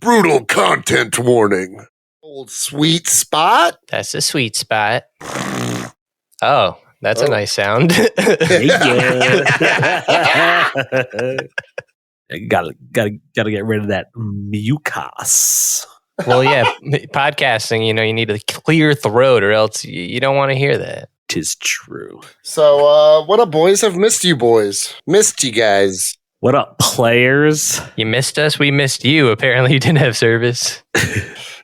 Brutal content warning. Old sweet spot. That's a sweet spot. Oh, that's a nice sound. Gotta get rid of that mucus. Well, yeah, podcasting, you need a clear throat or else you don't want to hear that. 'Tis true. So, what up, boys? I've missed you boys. Missed you guys. What up, players? You missed us. We missed you. Apparently, you didn't have service.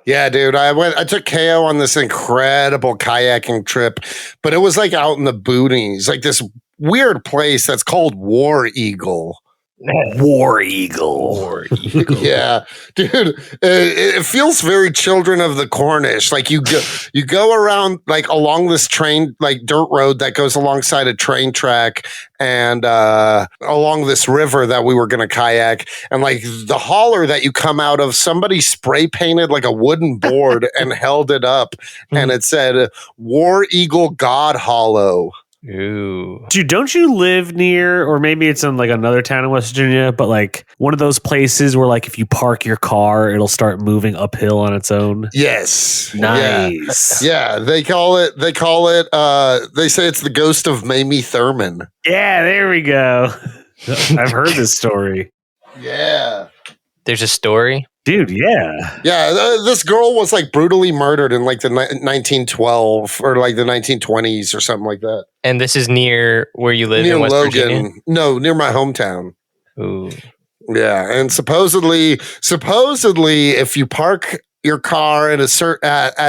Yeah, dude. I took KO on this incredible kayaking trip, but it was like out in the boonies, like this weird place that's called War Eagle. War Eagle. Yeah, dude, it feels very Children of the Cornish. Like you go around like along this train, like dirt road that goes alongside a train track and along this river that we were going to kayak. And like the hauler that you come out of, somebody spray painted like a wooden board and held it up and it said War Eagle God Hollow. Ooh. Dude, don't you live near, or maybe it's in like another town in West Virginia, but like one of those places where like if you park your car, it'll start moving uphill on its own? Yes. Nice. Yeah, they say it's the ghost of Mamie Thurman. Yeah, there we go. I've heard this story. Yeah. There's a story? Dude, yeah. Yeah, this girl was like brutally murdered in like the 1912 or like the 1920s or something like that. And this is near where you live Near in West Logan. Virginia? No, near my hometown. Ooh. Yeah, and supposedly if you park your car at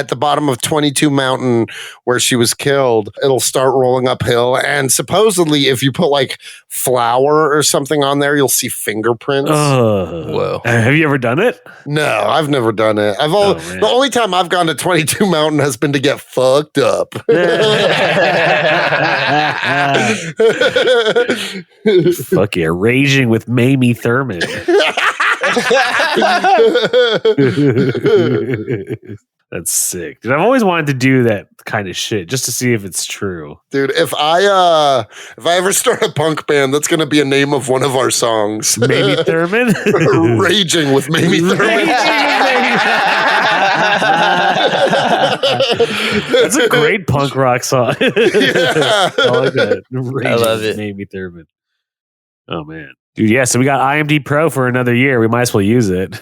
the bottom of 22 Mountain where she was killed, it'll start rolling uphill. And supposedly if you put like flour or something on there, you'll see fingerprints. Whoa. Have you ever done it? No, I've never done it. The only time I've gone to 22 Mountain has been to get fucked up. Fuck yeah, raging with Mamie Thurman. That's sick. Dude, I've always wanted to do that kind of shit just to see if it's true. Dude, if I ever start a punk band, that's gonna be a name of one of our songs. Mamie Thurman? Raging with Mamie Thurman. That's a great punk rock song. Yeah. I like that. Raging I love with it. Mamie Thurman. Oh man. Dude, yeah, so we got IMD Pro for another year. We might as well use it.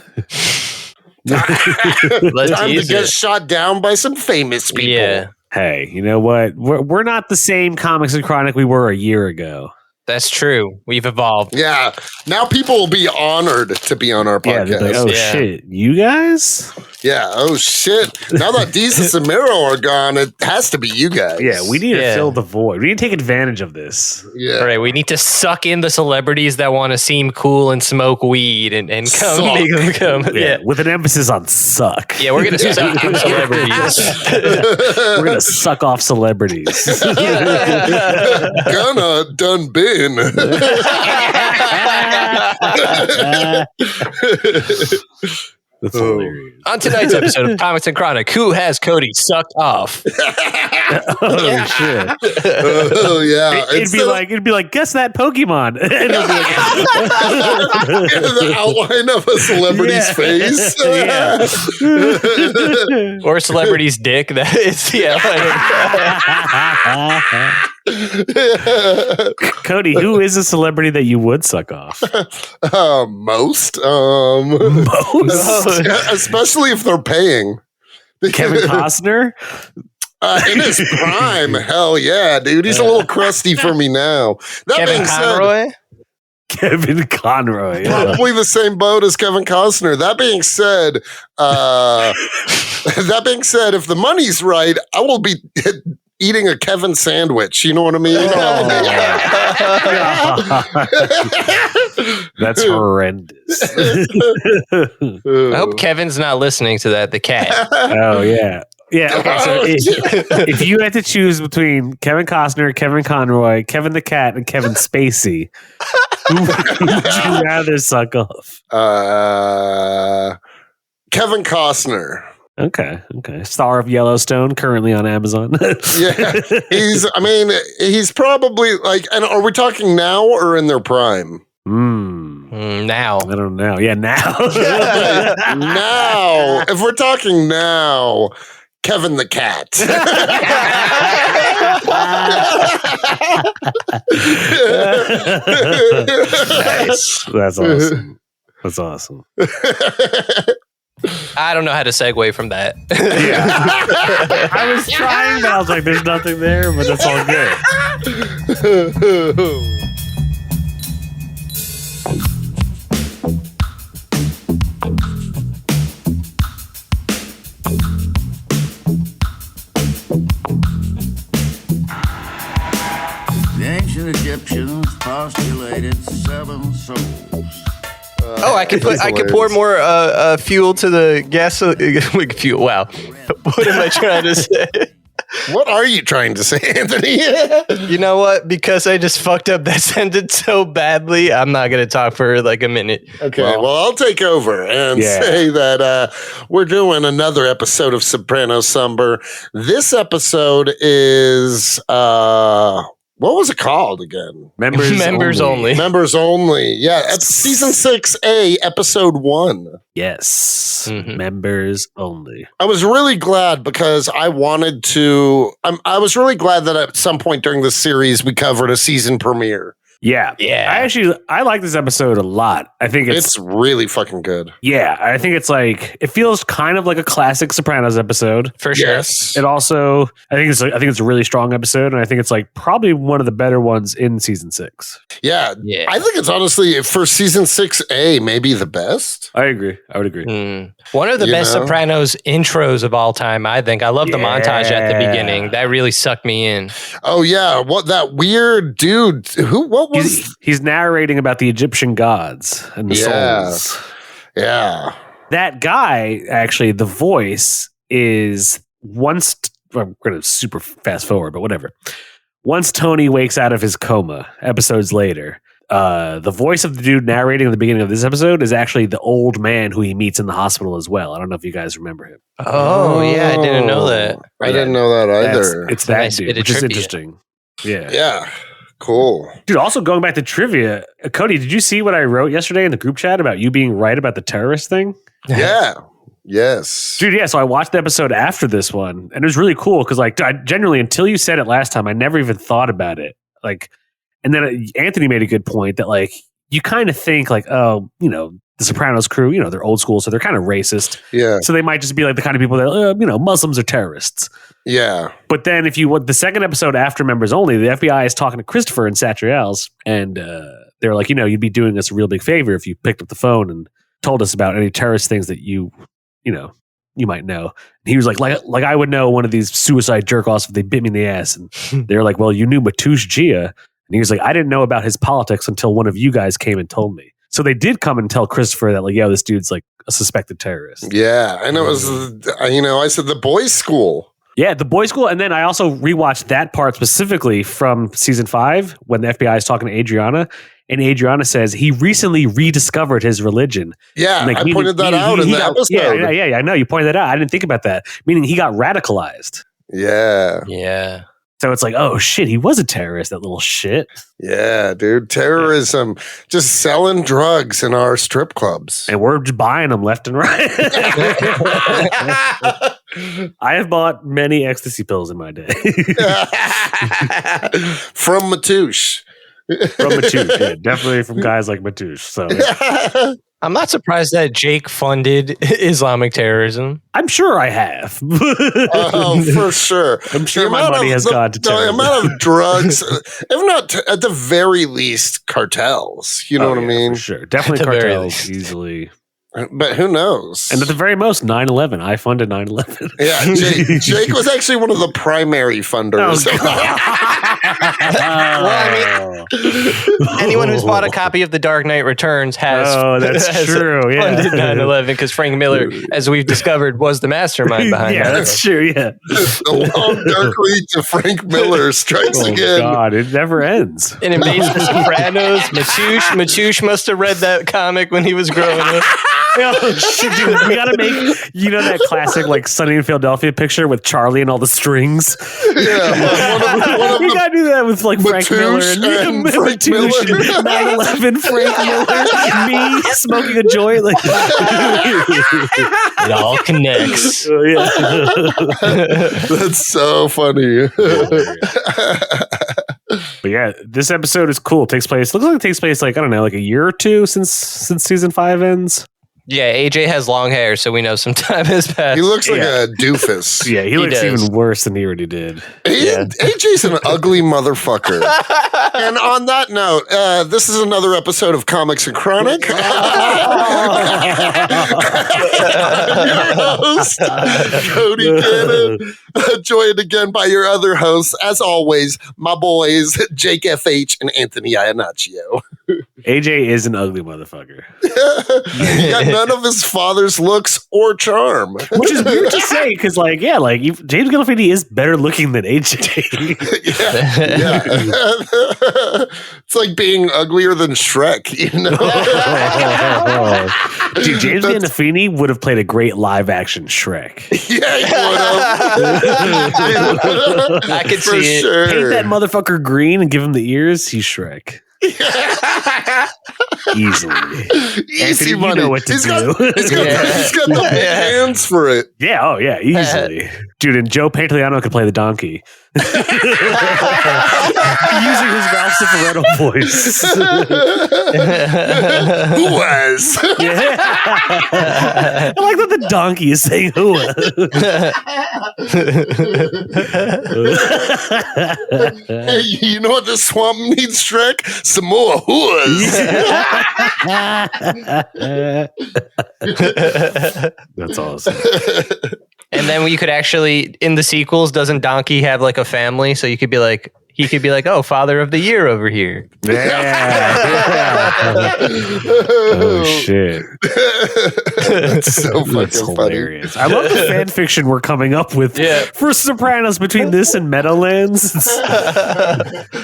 Let's Time to use get it. shot down by some famous people. Yeah, Hey, you know what? We're not the same Comics and Chronic we were a year ago. that's true. We've evolved. Yeah. Now people will be honored to be on our Yeah, podcast. they're like, oh Yeah. shit, you guys? Yeah. Oh shit. Now that Jesus and Miro are gone, it has to be you guys. Yeah, we need to Yeah. fill the void. We need to take advantage of this. Yeah. All right, we need to suck in the celebrities that want to seem cool and smoke weed and come Suck. make them come. Yeah. With an emphasis on suck. Yeah, we're going to suck in celebrities. We're gonna suck off celebrities. Gonna done been. That's hilarious. On tonight's episode of Comics and Chronic, who has Cody sucked off? Oh shit! Oh yeah. It'd be like, guess that Pokemon. And it'll be the outline of a celebrity's face. Yeah. Or celebrity's dick. That is the Cody, who is a celebrity that you would suck off? Most. Most? Especially if they're paying. Kevin Costner? In his prime, hell yeah, dude. He's a little crusty for me now. That Kevin being said, Conroy? Kevin Conroy. Yeah. probably the same boat as Kevin Costner. That being said, if the money's right, I will be eating a Kevin sandwich. You know what I mean? That's horrendous. I hope Kevin's not listening to that. The cat. Oh yeah. Yeah, okay, so if you had to choose between Kevin Costner, Kevin Conroy, Kevin the Cat, and Kevin Spacey, who would you rather suck off? Kevin Costner. Okay. Star of Yellowstone, currently on Amazon. Yeah, he's probably like, and are we talking now or in their prime? Now. I don't know. Yeah, now. Now, if we're talking now, Kevin the Cat. Nice. That's awesome. That's awesome. I don't know how to segue from that. Yeah. I was trying, but I was like, there's nothing there, but that's all good. The ancient Egyptians postulated 7 souls. I could pour more fuel to the gas. Fuel. Wow. What am I trying to say? What are you trying to say, Anthony? You know what? Because I just fucked up that sentence so badly, I'm not going to talk for like a minute. Okay, well I'll take over and say that we're doing another episode of Sopranos Summer. This episode is what was it called again? Members only. Members only. Yeah, season 6A, episode 1. Yes. Mhm. Members only. I was really glad because I wanted to. I was really glad that at some point during the series we covered a season premiere. Yeah. Yeah. I like this episode a lot. I think It's really fucking good. yeah, I think it's like, it feels kind of like a classic Sopranos episode. For sure. Yes. It also, I think it's a really strong episode, and I think it's like probably one of the better ones in season 6. Yeah. Yeah. I think it's honestly for season 6A maybe the best. I agree. I would agree. One of the You best know? Sopranos intros of all time, I think. I love the montage at the Yeah. beginning. That really sucked me in. Oh yeah, what that weird dude? What was? He's narrating about the Egyptian gods and the Yeah. souls. Yeah. That guy, actually, the voice is once. I'm going to super fast forward, but whatever. Once Tony wakes out of his coma, episodes later, the voice of the dude narrating at the beginning of this episode is actually the old man who he meets in the hospital as well. I don't know if you guys remember him. Oh, yeah. I didn't know that. I didn't know that either. It's that Nice dude, bit of which is trivia. interesting. Yeah. Yeah. Cool. Dude, also going back to trivia, Cody, did you see what I wrote yesterday in the group chat about you being right about the terrorist thing? Yeah. Yes. Dude, yeah. So I watched the episode after this one, and it was really cool because, like, I genuinely, until you said it last time, I never even thought about it. Like, and then Anthony made a good point that, like, you kind of think, like, oh, you know, the Sopranos crew, you know, they're old school, so they're kind of racist. Yeah. So they might just be like the kind of people that, you know, Muslims are terrorists. Yeah. But then if you the second episode after Members Only, the FBI is talking to Christopher and Satriel's, and they're like, you know, you'd be doing us a real big favor if you picked up the phone and told us about any terrorist things that you might know. And he was like I would know one of these suicide jerk-offs if they bit me in the ass. And they're like, well, you knew Matush Gia. And he was like, I didn't know about his politics until one of you guys came and told me. So they did come and tell Christopher that, like, yo, this dude's like a suspected terrorist. Yeah. And it was, I said the boys' school. Yeah, the boys' school. And then I also rewatched that part specifically from season 5 when the FBI is talking to Adriana. And Adriana says he recently rediscovered his religion. Yeah. Like, I pointed that out in the episode. Yeah, I know. You pointed that out. I didn't think about that. Meaning he got radicalized. Yeah. Yeah. So it's like, oh, shit, he was a terrorist, that little shit. Yeah, dude. Terrorism. Just selling drugs in our strip clubs. And we're just buying them left and right. I have bought many ecstasy pills in my day. From Matush. From Matush, yeah, definitely from guys like Matush. So yeah. I'm not surprised that Jake funded Islamic terrorism. I'm sure I have. Oh, for sure. I'm sure The my amount money of- has gone to the terrorism. amount of drugs, if not at the very least, cartels. You know what I mean? For sure. Definitely At the very cartels, least. easily. But who knows? And at the very most, 9/11. I funded 9/11. Yeah, Jake was actually one of the primary funders. Anyone who's bought a copy of The Dark Knight Returns has that's has true. Yeah. funded 9/11 because Frank Miller, as we've discovered, was the mastermind behind Yeah, that. that's true. Yeah. The long dark reach of Frank Miller strikes Oh, again. God, it never ends. And it made The Sopranos. Matush must have read that comic when he was growing up. Oh shit, dude! We gotta make that classic like Sunny in Philadelphia picture with Charlie and all the strings. Yeah, we gotta do that with like Frank Miller and Frank Matush and 9/11 Frank Miller, me smoking a joint. Like it all connects. That's so funny. But yeah, this episode is cool. Looks like it takes place like, I don't know, like a year or two since season 5 ends. Yeah, AJ has long hair, so we know some time has passed. He looks like a doofus. Yeah, he looks even worse than he already did. AJ's an ugly motherfucker. And on that note, this is another episode of Comics and Chronic. Your host, Cody Cannon, joined again by your other hosts, as always, my boys, Jake FH and Anthony Iannaccio. AJ is an ugly motherfucker. He got none of his father's looks or charm. Which is weird to say, because James Gandolfini is better looking than AJ. Yeah. It's like being uglier than Shrek, Dude, James Gandolfini would have played a great live action Shrek. Yeah, he would have. I could see it. Sure. Paint that motherfucker green and give him the ears. He's Shrek. Easily. Easy Anthony, money. You know what to do. He's got the big hands for it. Yeah, oh yeah, easily. Dude, and Joe Pantoliano could play the donkey. Using his Ralph Cifaretto voice. Who was? Yeah. I like that the donkey is saying who was. Hey, you know what the swamp needs, Shrek? Some more whoas. That's awesome. And then you could actually, in the sequels, doesn't Donkey have like a family? So he could be like, oh, Father of the Year over here. Yeah. Oh shit. That's so fucking hilarious. Funny. I love the fan fiction we're coming up with for Sopranos between this and Meadowlands.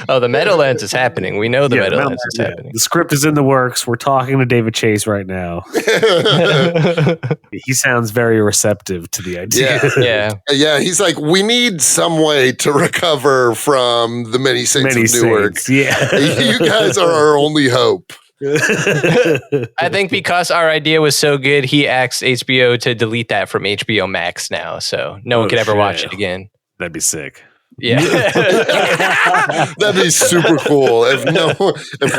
Oh, the Meadowlands is happening. We know the Meadowlands is happening. The script is in the works. We're talking to David Chase right now. He sounds very receptive to the idea. Yeah. He's like, we need some way to recover from the Many Saints of Newark. Yeah. You guys are our only hope. I think because our idea was so good, he asked HBO to delete that from HBOMAX now, so no one could ever watch it again. That'd be sick. Yeah. That'd be super cool if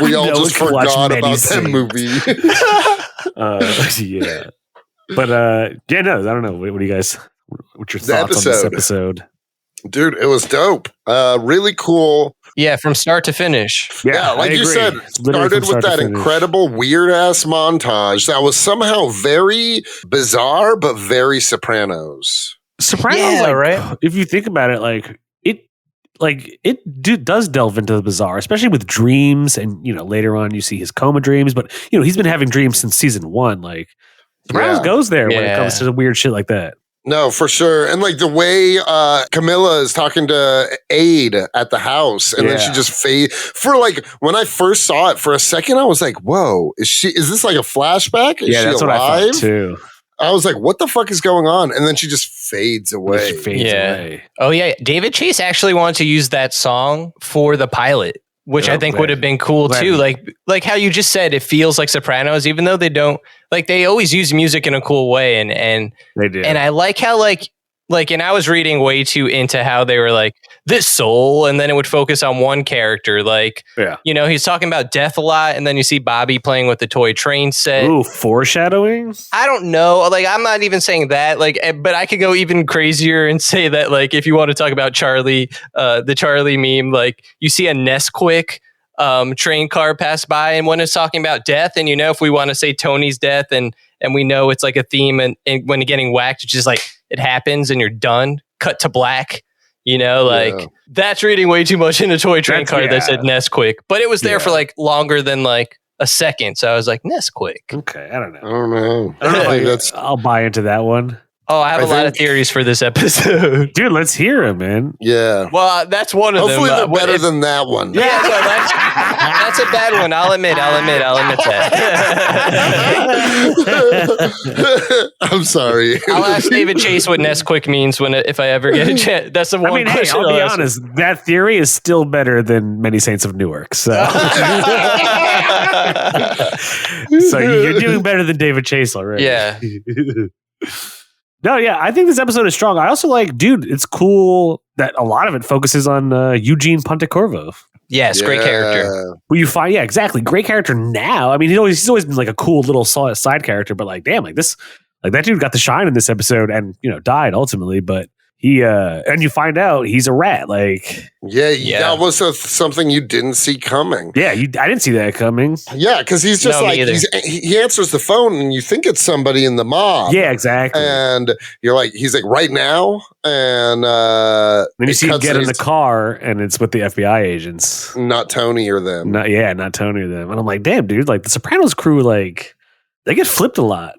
we all just forgot about that movie. Yeah. But I don't know. What do you guys, what's your thoughts on this episode? Dude, it was dope. Really cool. Yeah, from start to finish. Yeah, like you said, started with that incredible weird ass montage that was somehow very bizarre, but very Sopranos. Sopranos, right? If you think about it, it does delve into the bizarre, especially with dreams, and later on you see his coma dreams. But he's been having dreams since season 1. Like Sopranos goes there when it comes to the weird shit like that. No, for sure. And like the way Camilla is talking to Aid at the house, and then she just fade for like when I first saw it for a second, I was like, whoa, is this like a flashback? Is she that's alive? What I thought too. I was like, what the fuck is going on? And then she just fades away. Away. Oh yeah. David Chase actually wanted to use that song for the pilot, which I think would have been cool too. Like how you just said, it feels like Sopranos, even though they don't, like they always use music in a cool way. And they do. And I like how like, and I was reading way too into how they were like this soul, and then it would focus on one character. Like, he's talking about death a lot, and then you see Bobby playing with the toy train set. Ooh, foreshadowing? I don't know. Like, I'm not even saying that. Like, but I could go even crazier and say that, like, if you want to talk about Charlie, the Charlie meme, like you see a Nesquik train car pass by, and when it's talking about death, and if we want to say Tony's death, and we know it's like a theme, and when you're getting whacked, it's just like it happens and you're done, cut to black. That's reading way too much in a toy train car that said Nesquik, but it was there for like longer than like a second. So I was like, Nesquik. Okay, I don't know. I don't know. I'll buy into that one. Oh, I have a lot of theories for this episode. Dude, let's hear him, man. Yeah. Well, that's one of Hopefully them. they're better than that one. Yeah, so that's a bad one. I'll admit that. I'm sorry. I'll ask David Chase what Nesquik means if I ever get a chance. That's the one. I mean, hey, question I'll be ask. honest. That theory is still better than Many Saints of Newark. So, so you're doing better than David Chase already. Yeah. No, yeah, I think this episode is strong. I also like, dude, it's cool that a lot of it focuses on Eugene Pontecorvo. Yes, great character. Where you find, yeah, exactly, great character now. I mean, he's always been like a cool little side character, but like, damn, like this, like that dude got the shine in this episode, and died ultimately. But he, and you find out he's a rat. Like, yeah. That was something you didn't see coming. Yeah, I didn't see that coming. Yeah, because he's just he answers the phone, and you think it's somebody in the mob. Yeah, exactly. And you're like, he's like, right now, and then you see him get in the car, and it's with the FBI agents, not Tony or them. Not Tony or them. And I'm like, damn, dude, like the Sopranos crew, like. They get flipped a lot.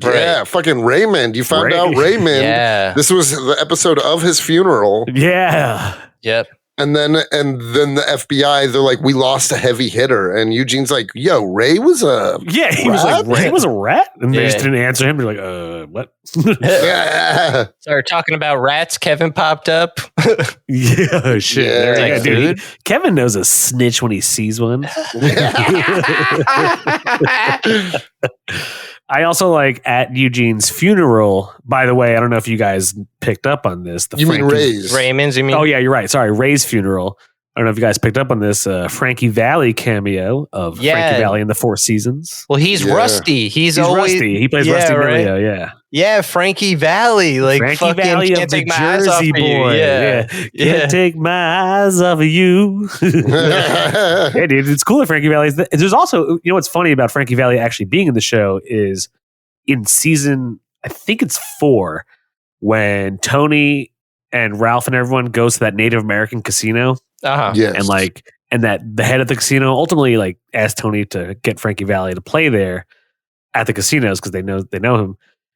Yeah, fucking Raymond. You found out Raymond. Yeah. This was the episode of his funeral. Yeah. Yep. And then the FBI, they're like, we lost a heavy hitter. And Eugene's like, yo, Ray was a he rat? was like, Ray was a rat? And they just Yeah. didn't answer him. They're like, what? Yeah. Started talking about rats. Kevin popped up. Yeah, shit. Yeah. There you Like, go, dude. dude. Kevin knows a snitch when he sees one. I also like at Eugene's funeral. By the way, I don't know if you guys picked up on this. You mean Ray's? Raymond's, you mean? Oh, yeah, you're right. Sorry, Ray's funeral. I don't know if you guys picked up on this Franke Valli cameo of Franke Valli in the Four Seasons. Well, he's Rusty. He's always Rusty. He plays Rusty Millio, yeah. Yeah, Franke Valli. Like, Franke fucking Valli can't of the take my eyes off Jersey of you. boy. Yeah. Can't take my eyes off of you. Yeah, dude, it's cool that Franke Valli is. There's also, what's funny about Franke Valli actually being in the show is in season, I think it's 4, when Tony and Ralph and everyone goes to that Native American casino. Uh-huh. Yes. And that the head of the casino ultimately asked Tony to get Franke Valli to play there at the casinos because they know him.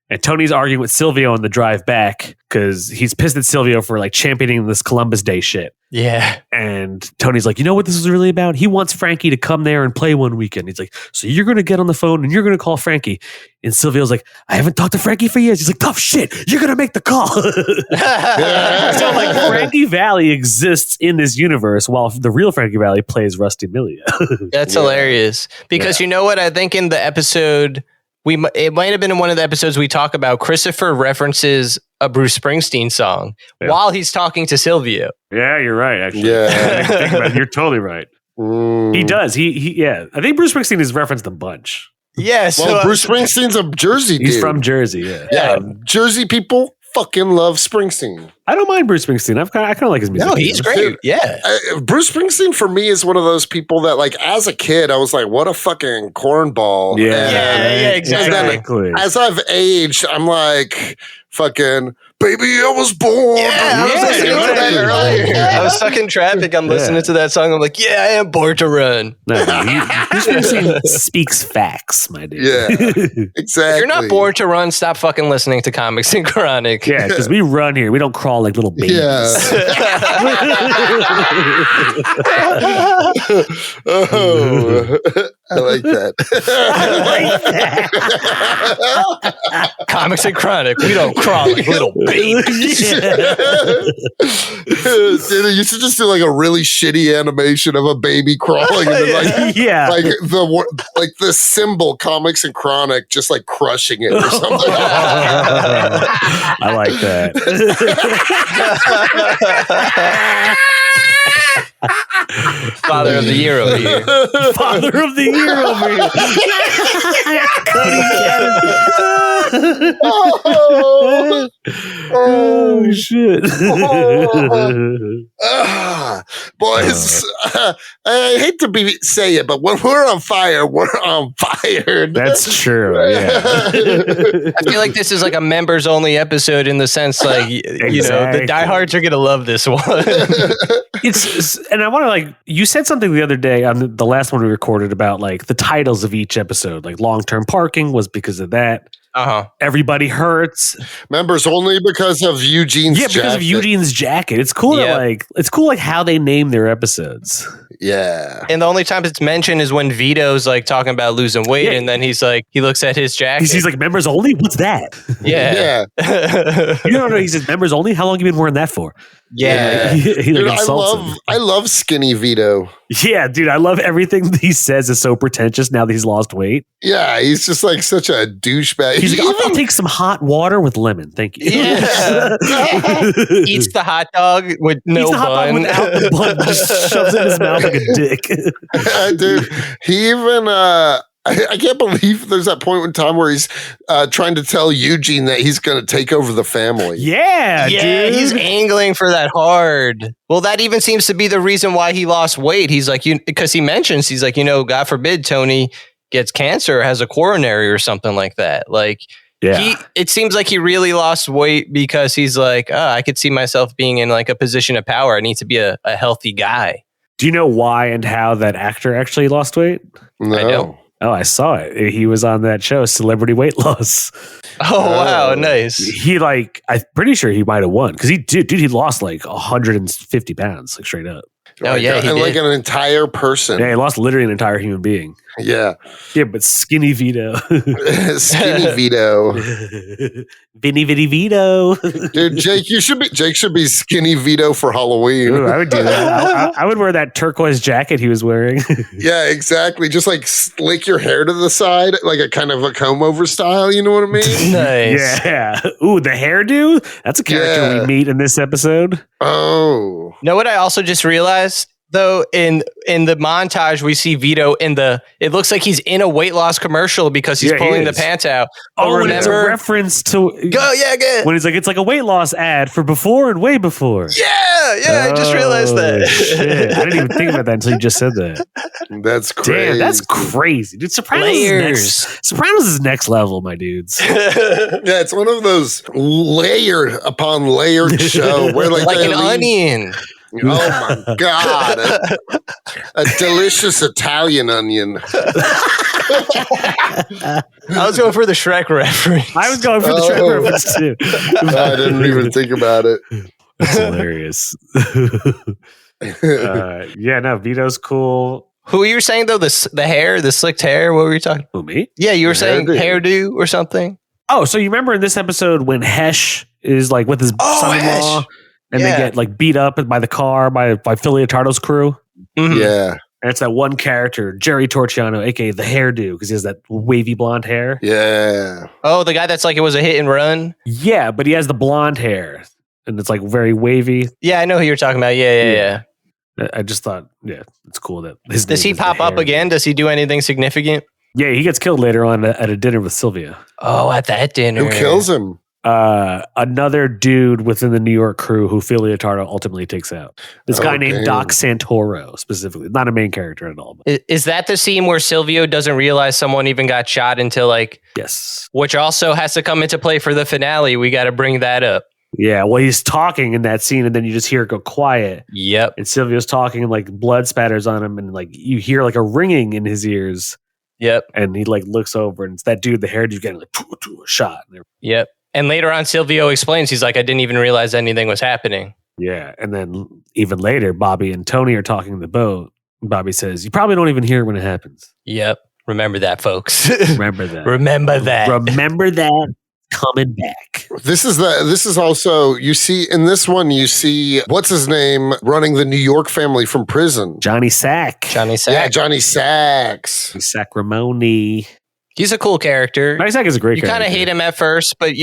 And Tony's arguing with Silvio on the drive back because he's pissed at Silvio for championing this Columbus Day shit. Yeah. And Tony's like, you know what this is really about? He wants Frankie to come there and play one weekend. He's like, so you're going to get on the phone and you're going to call Frankie. And Silvio's like, I haven't talked to Frankie for years. He's like, tough shit. You're going to make the call. So Franke Valli exists in this universe while the real Franke Valli plays Rusty Millio. That's hilarious. Because you know what? I think in the episode, it might have been in one of the episodes we talk about, Christopher references a Bruce Springsteen song while he's talking to Silvio. Yeah, you're right, actually. Yeah. You're totally right. He does. I think Bruce Springsteen is referenced a bunch. Yeah. Well, Bruce Springsteen's a Jersey dude. He's from Jersey, yeah. Yeah. Jersey people fucking love Springsteen. I don't mind Bruce Springsteen. I kind of like his music. No, he's great. Yeah. Bruce Springsteen for me is one of those people that, as a kid, I was like, what a fucking cornball. Yeah, exactly. As I've aged, I'm like, fucking, baby, I was born. I was listening to that earlier. I was stuck in traffic. I'm listening to that song. I'm like, yeah, I am born to run. No, Bruce Springsteen speaks facts, my dude. Yeah, exactly. If you're not born to run, stop fucking listening to Comics and Chronic. Yeah, because we run here. We don't crawl like little babies. Yeah. Oh, I like that. Comics and Chronic. We don't crawl like little babies. Dude, you should just do a really shitty animation of a baby crawling and then the symbol Comics and Chronic just crushing it or something. I like that. Father of the year over here. Father of the year over here. Cody Cannon. Oh shit. Boys, I hate to say it, but when we're on fire, we're on fire. That's true. Yeah. I feel like this is a members only episode in the sense the diehards are gonna love this one. And I want to you said something the other day on the last one we recorded about the titles of each episode, long-term parking was because of that. Everybody hurts. Members only because of Eugene's jacket. Because of Eugene's jacket. It's cool that it's cool how they name their episodes. Yeah. And the only time it's mentioned is when Vito's like talking about losing weight, and then he's like, he looks at his jacket. He's like, members only? What's that? Yeah. You don't know. He says, members only? How long have you been wearing that for? Yeah. Dude, I love skinny Vito. Yeah, dude, I love everything he says is so pretentious now that he's lost weight. Yeah, he's just like such a douchebag. He's like, I'll take some hot water with lemon. Thank you. Yeah. Eats the hot dog with no bun. Hot dog without the bun. Just shoves it in his mouth like a dick. Dude, he even... I can't believe there's that point in time where he's trying to tell Eugene that he's going to take over the family. Yeah, dude. He's angling for that hard. Well, that even seems to be the reason why he lost weight. He's like, because he mentions, he's like, God forbid Tony gets cancer or has a coronary or something like that. Like, it seems like he really lost weight because he's like, I could see myself being in like a position of power. I need to be a healthy guy. Do you know why and how that actor actually lost weight? No. I know. Oh, I saw it. He was on that show, Celebrity Weight Loss. Oh, wow. Nice. I'm pretty sure he might have won because he lost like 150 pounds, like straight up. Oh, yeah. And like an entire person. Yeah, he lost literally an entire human being. Yeah. Yeah, but skinny Vito. Skinny Vito. Vinny Vito. Dude, Jake should be skinny Vito for Halloween. Ooh, I would do that. I would wear that turquoise jacket he was wearing. Yeah, exactly. Just like slick your hair to the side, like a kind of a comb over style. You know what I mean? Nice. Yeah. Ooh, the hairdo? That's a character we meet in this episode. Oh. Know what I also just realized? Though in the montage we see Vito it looks like he's in a weight loss commercial because he's pulling the pants out. And it's a reference to go when he's like, it's like a weight loss ad for before and way before. Yeah, I just realized that. Shit. I didn't even think about that until you just said that. That's crazy. Damn, that's crazy, dude. Sopranos is next level, my dudes. Yeah, it's one of those layered upon layered show where like an onion. Oh my God. A delicious Italian onion. I was going for the Shrek reference. I was going for the Shrek reference too. I didn't even think about it. That's hilarious. Vito's cool. Who you were saying though? The slicked hair? What were you talking? Who, me? Yeah, you were saying hairdo or something. Oh, so you remember in this episode when Hesh is like with his son-in-law? And they get like beat up by the car by Phil Leotardo's crew. Mm-hmm. Yeah. And it's that one character, Jerry Torchiano, aka the hairdo, because he has that wavy blonde hair. Yeah. Oh, the guy that's like it was a hit and run? Yeah, but he has the blonde hair. And it's like very wavy. Yeah, I know who you're talking about. Yeah. I just thought, it's cool that his Does he pop up again? Does he do anything significant? Yeah, he gets killed later on at a dinner with Sylvia. Oh, at that dinner. Who kills him? Another dude within the New York crew who Phil Leotardo ultimately takes out. This guy named Doc Santoro, specifically. Not a main character at all. Is that the scene where Silvio doesn't realize someone even got shot until like... Yes. Which also has to come into play for the finale. We got to bring that up. Yeah, well, he's talking in that scene and then you just hear it go quiet. Yep. And Silvio's talking and like blood spatters on him and like you hear like a ringing in his ears. Yep. And he like looks over and it's that dude, the hairdo, getting like a shot. Yep. And later on, Silvio explains, he's like, I didn't even realize anything was happening. Yeah. And then even later, Bobby and Tony are talking in the boat. Bobby says, you probably don't even hear it when it happens. Yep. Remember that, folks. Remember that. Remember that. Remember that coming back. This is also, you see, in this one, you see, what's his name, running the New York family from prison? Johnny Sack. Yeah, Johnny Sacks. Sacramone. He's a cool character. Johnny Sack is a great character. You kind of hate him at first, but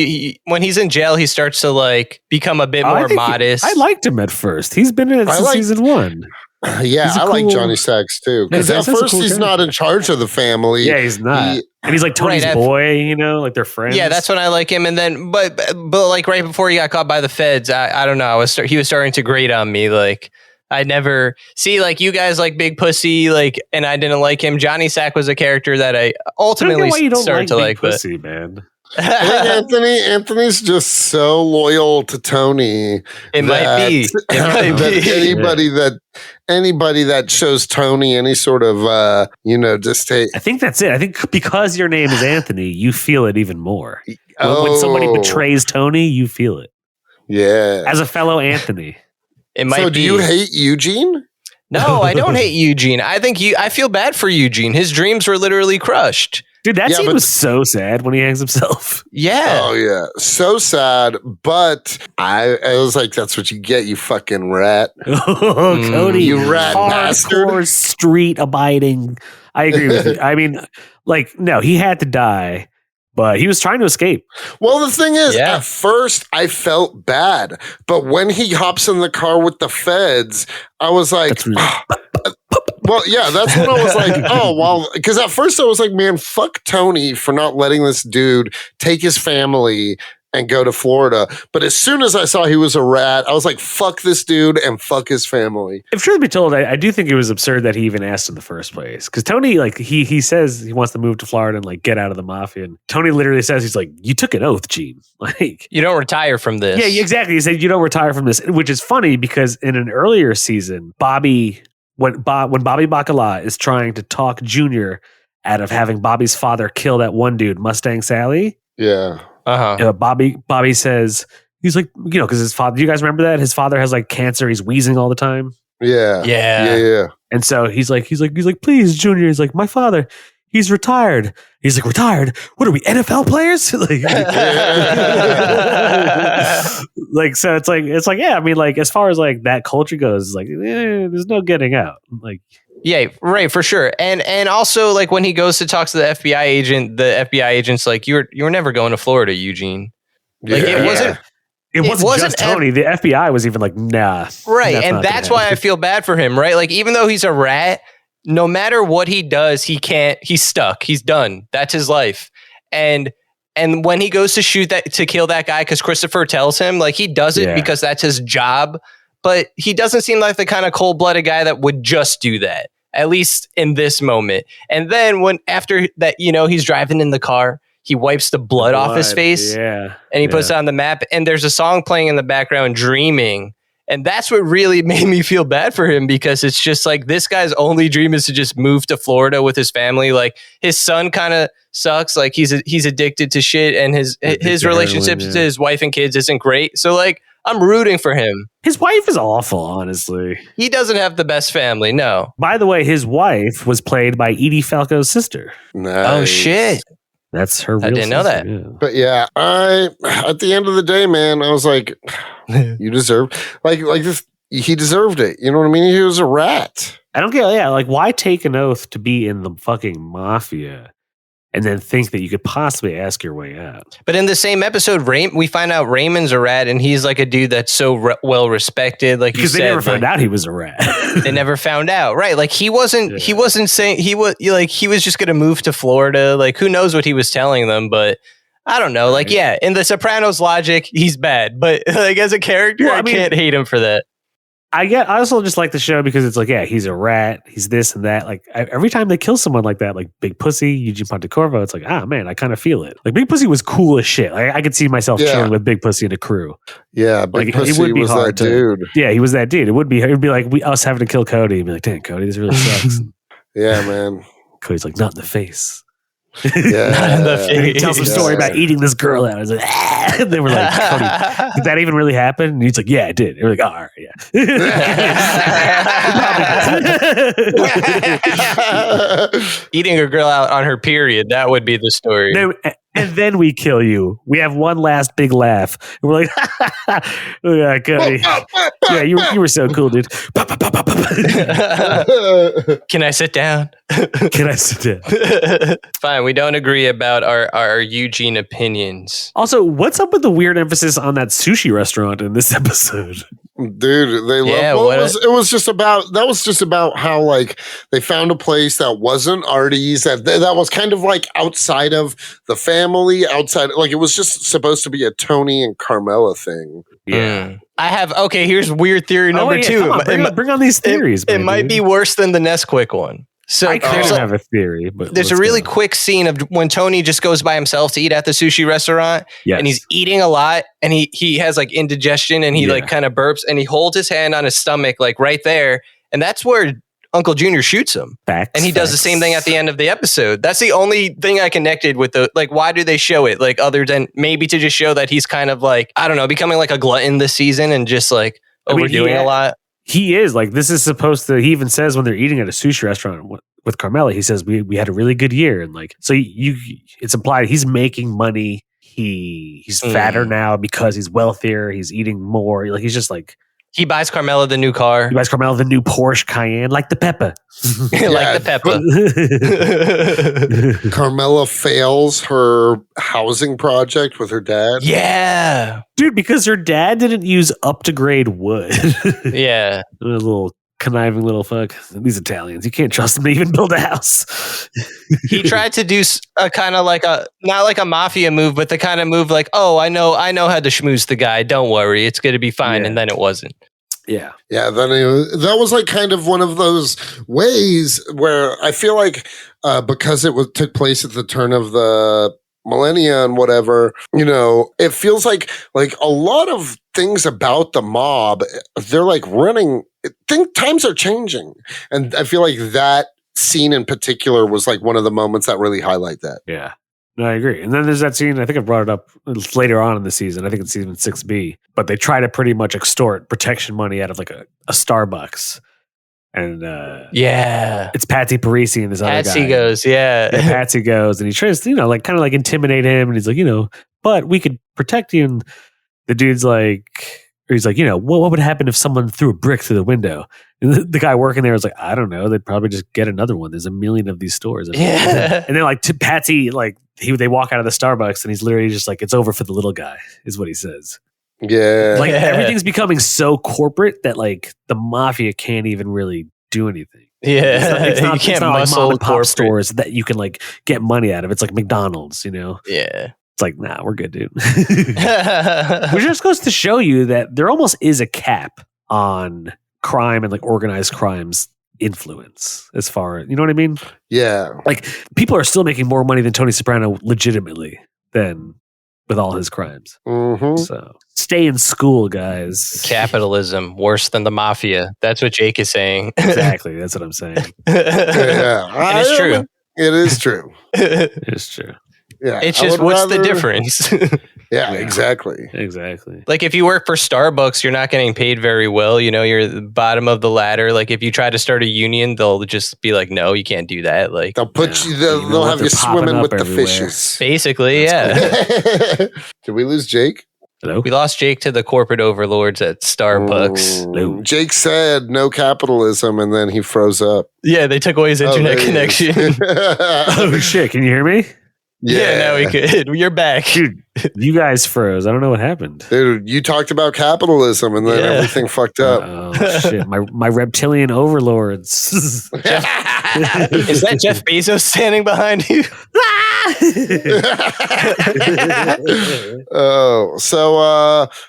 when he's in jail, he starts to like become a bit more modest. I liked him at first. He's been in it since season 1. Yeah, I like Johnny Sacks too. Because at first he's not in charge of the family. Yeah, he's not. And he's like Tony's boy, like they're friends. Yeah, that's when I like him. And then, but like right before he got caught by the feds, I don't know. He was starting to grate on me. Like I never see like you guys like big pussy, like, and I didn't like him. Johnny Sack was a character that I ultimately started to like. Pussy, man. I think Anthony's just so loyal to Tony. It might be. Anybody that anybody that shows Tony any sort of, distaste. I think that's it. I think because your name is Anthony, you feel it even more. When somebody betrays Tony, you feel it. Yeah. As a fellow Anthony. It might So be. do you hate Eugene? No, I don't hate Eugene. I feel bad for Eugene. His dreams were literally crushed. Dude, that scene was so sad when he hangs himself. Yeah. Oh, yeah. So sad. But I was like, that's what you get, you fucking rat. Oh, Cody. You rat bastard. Hardcore street abiding. I agree with you. I mean, no, he had to die, but he was trying to escape. Well, the thing is, at first I felt bad. But when he hops in the car with the feds, I was like, well, yeah, that's when I was like, oh, well, because at first I was like, man, fuck Tony for not letting this dude take his family and go to Florida. But as soon as I saw he was a rat, I was like, fuck this dude and fuck his family. If truth be told, I do think it was absurd that he even asked in the first place. Because Tony, he says he wants to move to Florida and get out of the mafia. And Tony literally says, he's like, you took an oath, Gene. You don't retire from this. Yeah, exactly. He said, you don't retire from this, which is funny because in an earlier season, when Bobby Bacala is trying to talk Junior out of having Bobby's father kill that one dude, Mustang Sally. Yeah. Bobby says, he's like, because his father, do you guys remember that? His father has cancer. He's wheezing all the time. Yeah. Yeah. And so he's like, please, Junior. He's like, my father, he's retired. He's like, retired? What are we, NFL players? So it's like, yeah, I mean, as far as that culture goes, there's no getting out. Yeah, right, for sure. And also when he goes to talk to the FBI agent, the FBI agent's like, you were never going to Florida, Eugene. It wasn't just Tony. The FBI was even like, nah. Right, and that's why I feel bad for him, right? Even though he's a rat, no matter what he does, he's stuck. He's done. That's his life. And when he goes to kill that guy, because Christopher tells him, he does it because that's his job, but he doesn't seem like the kind of cold-blooded guy that would just do that, at least in this moment. And then after that, he's driving in the car, he wipes the blood off his face, and he puts it on the map, and there's a song playing in the background, Dreaming. And that's what really made me feel bad for him, because it's just this guy's only dream is to just move to Florida with his family. His son kind of sucks. He's addicted to shit, and his relationship to his wife and kids isn't great. So I'm rooting for him. His wife is awful, honestly. He doesn't have the best family, no. By the way, his wife was played by Edie Falco's sister. Nice. Oh, shit. That's her real I didn't know that. Yeah. But yeah, at the end of the day, man, I was like, you deserve this. He deserved it. You know what I mean? He was a rat. I don't get. Yeah, why take an oath to be in the fucking mafia and then think that you could possibly ask your way out? But in the same episode, we find out Raymond's a rat, and he's a dude that's so well respected. Because they never found out he was a rat. They never found out, right? He wasn't saying he was he was just going to move to Florida. Who knows what he was telling them? But I don't know. Right. In the Sopranos logic, he's bad. But as a character, I can't hate him for that. I also just like the show because it's he's a rat, he's this and that. Every time they kill someone like that, Big Pussy, Eugene Pontecorvo, it's man, I kind of feel it. Big Pussy was cool as shit. I could see myself cheering with Big Pussy and a crew. Yeah, Big Pussy it would be was hard that dude. Yeah, he was that dude. It would be like us having to kill Cody and be like, damn, Cody, this really sucks. Yeah, man. Cody's like, not in the face. Yeah, not in the face. And he tells a story about eating this girl out. I was like, ah! And they were like, Cody, did that even really happen? And he's like, yeah, it did. And we're like, oh, all right, yeah. Eating a girl out on her period, that would be the story. And then we kill you. We have one last big laugh. And we're like, yeah, Cody. Yeah, you were so cool, dude. Can I sit down? Can I sit down? Fine, we don't agree about our Eugene opinions. Also, what's up with the weird emphasis on that sushi restaurant in this episode? Dude, they love it was just about how they found a place that wasn't Artie's, that was kind of outside of the family, outside it was just supposed to be a Tony and Carmella thing. Yeah. Here's weird theory number 2. Bring on these theories. It might be worse than the Nesquik one. So I kind of have a theory, but there's a really quick scene of when Tony just goes by himself to eat at the sushi restaurant, and he's eating a lot, and he has indigestion, and he kind of burps, and he holds his hand on his stomach right there, And that's where Uncle Junior shoots him. Facts, and he does the same thing at the end of the episode. That's the only thing I connected with why do they show it? Like, other than maybe to just show that he's kind of like, I don't know, becoming like a glutton this season and just like overdoing a lot. He is like, this is supposed to, he even says when they're eating at a sushi restaurant with Carmella, he says, we had a really good year. And like, so it's implied he's making money. He's fatter now because he's wealthier. He's eating more. Like, he's just like, he buys Carmella the new car. He buys Carmella the new Porsche Cayenne, like the Peppa. Like the Peppa. Carmella fails her housing project with her dad. Yeah. Dude, because her dad didn't use up-to-grade wood. Yeah. A little conniving little fuck. These Italians, you can't trust them to even build a house. He tried to do a kind of like not like a mafia move, but the kind of move like, oh, I know how to schmooze the guy. Don't worry, it's going to be fine. Yeah. And then it wasn't. Yeah. Yeah. Then that was like kind of one of those ways where I feel like because it took place at the turn of the millennia and whatever, it feels like a lot of things about the mob, they're like running. Times are changing, and I feel like that scene in particular was like one of the moments that really highlight that. Yeah. No, I agree. And then there's that scene, I think I brought it up later on in the season. I think it's season 6B. But they try to pretty much extort protection money out of like a Starbucks. And yeah, it's Patsy Parisi and this other guy. Patsy goes, yeah. Patsy goes, and he tries to, like kind of like intimidate him. And he's like, but we could protect you. And the dude's like, or he's like, what would happen if someone threw a brick through the window? And the guy working there was like, I don't know. They'd probably just get another one. There's a million of these stores. Yeah. And then like to Patsy, like they walk out of the Starbucks and he's literally just like, it's over for the little guy, is what he says. Yeah. Like everything's becoming so corporate that like the mafia can't even really do anything. Yeah. It's not, you can't like muscle mom and pop corporate stores that you can like get money out of. It's like McDonald's, Yeah. It's like, nah, we're good, dude. Which just goes to show you that there almost is a cap on crime and like organized crime's influence as far as, you know what I mean? Yeah. Like people are still making more money than Tony Soprano legitimately than with all his crimes. Mm-hmm. So stay in school, guys. Capitalism, worse than the mafia. That's what Jake is saying. Exactly. That's what I'm saying. Yeah. And it's true. It is true. It's true. Yeah. It's just, what's the difference? Yeah, exactly. Exactly. Like if you work for Starbucks, you're not getting paid very well. You're at the bottom of the ladder. Like if you try to start a union, they'll just be like, no, you can't do that. Like they'll put you, they'll have you swimming with the fishes. Basically, yeah. Did we lose Jake? Hello? We lost Jake to the corporate overlords at Starbucks. Hello? Jake said no capitalism, and then he froze up. Yeah, they took away his internet there he is. connection. Oh shit, can you hear me? Yeah, now we could. You're back. Dude, you guys froze. I don't know what happened. Dude, you talked about capitalism and then everything fucked up. Oh shit. My reptilian overlords. Is that Jeff Bezos standing behind you?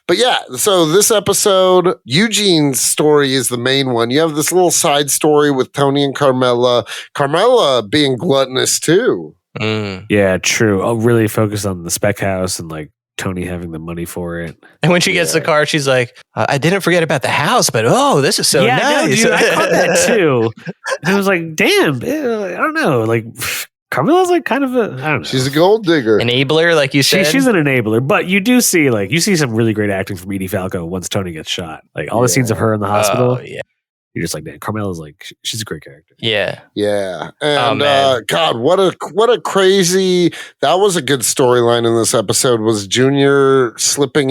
But yeah, so this episode, Eugene's story is the main one. You have this little side story with Tony and Carmella. Carmella being gluttonous too. Yeah, true. I'll really focus on the spec house and like Tony having the money for it. And when she gets the car, she's like, I didn't forget about the house, but this is so nice. No, dude, I caught that too. And I was like, damn, I don't know. Like, Carmella's like kind of I don't know. She's a gold digger. Enabler, like you said. She's an enabler, but you do see some really great acting from Edie Falco once Tony gets shot. Like all the scenes of her in the hospital. Yeah. You're just like, damn, Carmella's like, she's a great character. Yeah. Yeah. And man. God, what a crazy, that was a good storyline in this episode, was Junior slipping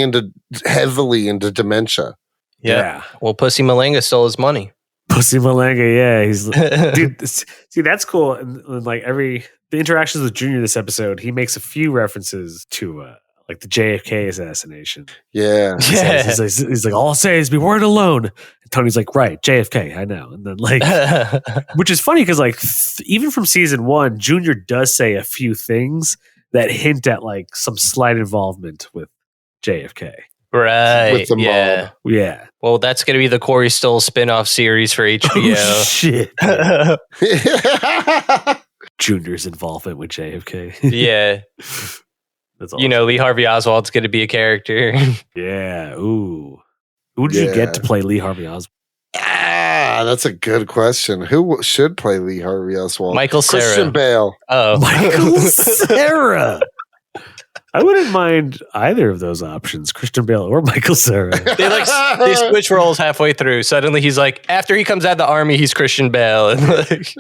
heavily into dementia. Yeah. Well, Pussy Malanga stole his money. Pussy Malanga, yeah. He's dude, see, that's cool. And like the interactions with Junior this episode, he makes a few references to like the JFK assassination. Yeah. He's like, all I'll say is we weren't alone. And Tony's like, right, JFK, I know. And then like, which is funny because like even from season 1, Junior does say a few things that hint at like some slight involvement with JFK. Right. With the mob. Yeah. Well, that's going to be the Corey Stoll spinoff series for HBO. Oh, shit. Junior's involvement with JFK. Yeah. That's awesome. Lee Harvey Oswald's going to be a character. Yeah. Ooh. Who did you get to play Lee Harvey Oswald? That's a good question. Who should play Lee Harvey Oswald? Michael Cera. Christian Bale. Oh, Michael Cera. I wouldn't mind either of those options, Christian Bale or Michael Cera. They switch roles halfway through. Suddenly he's like, after he comes out of the army, he's Christian Bale. And like,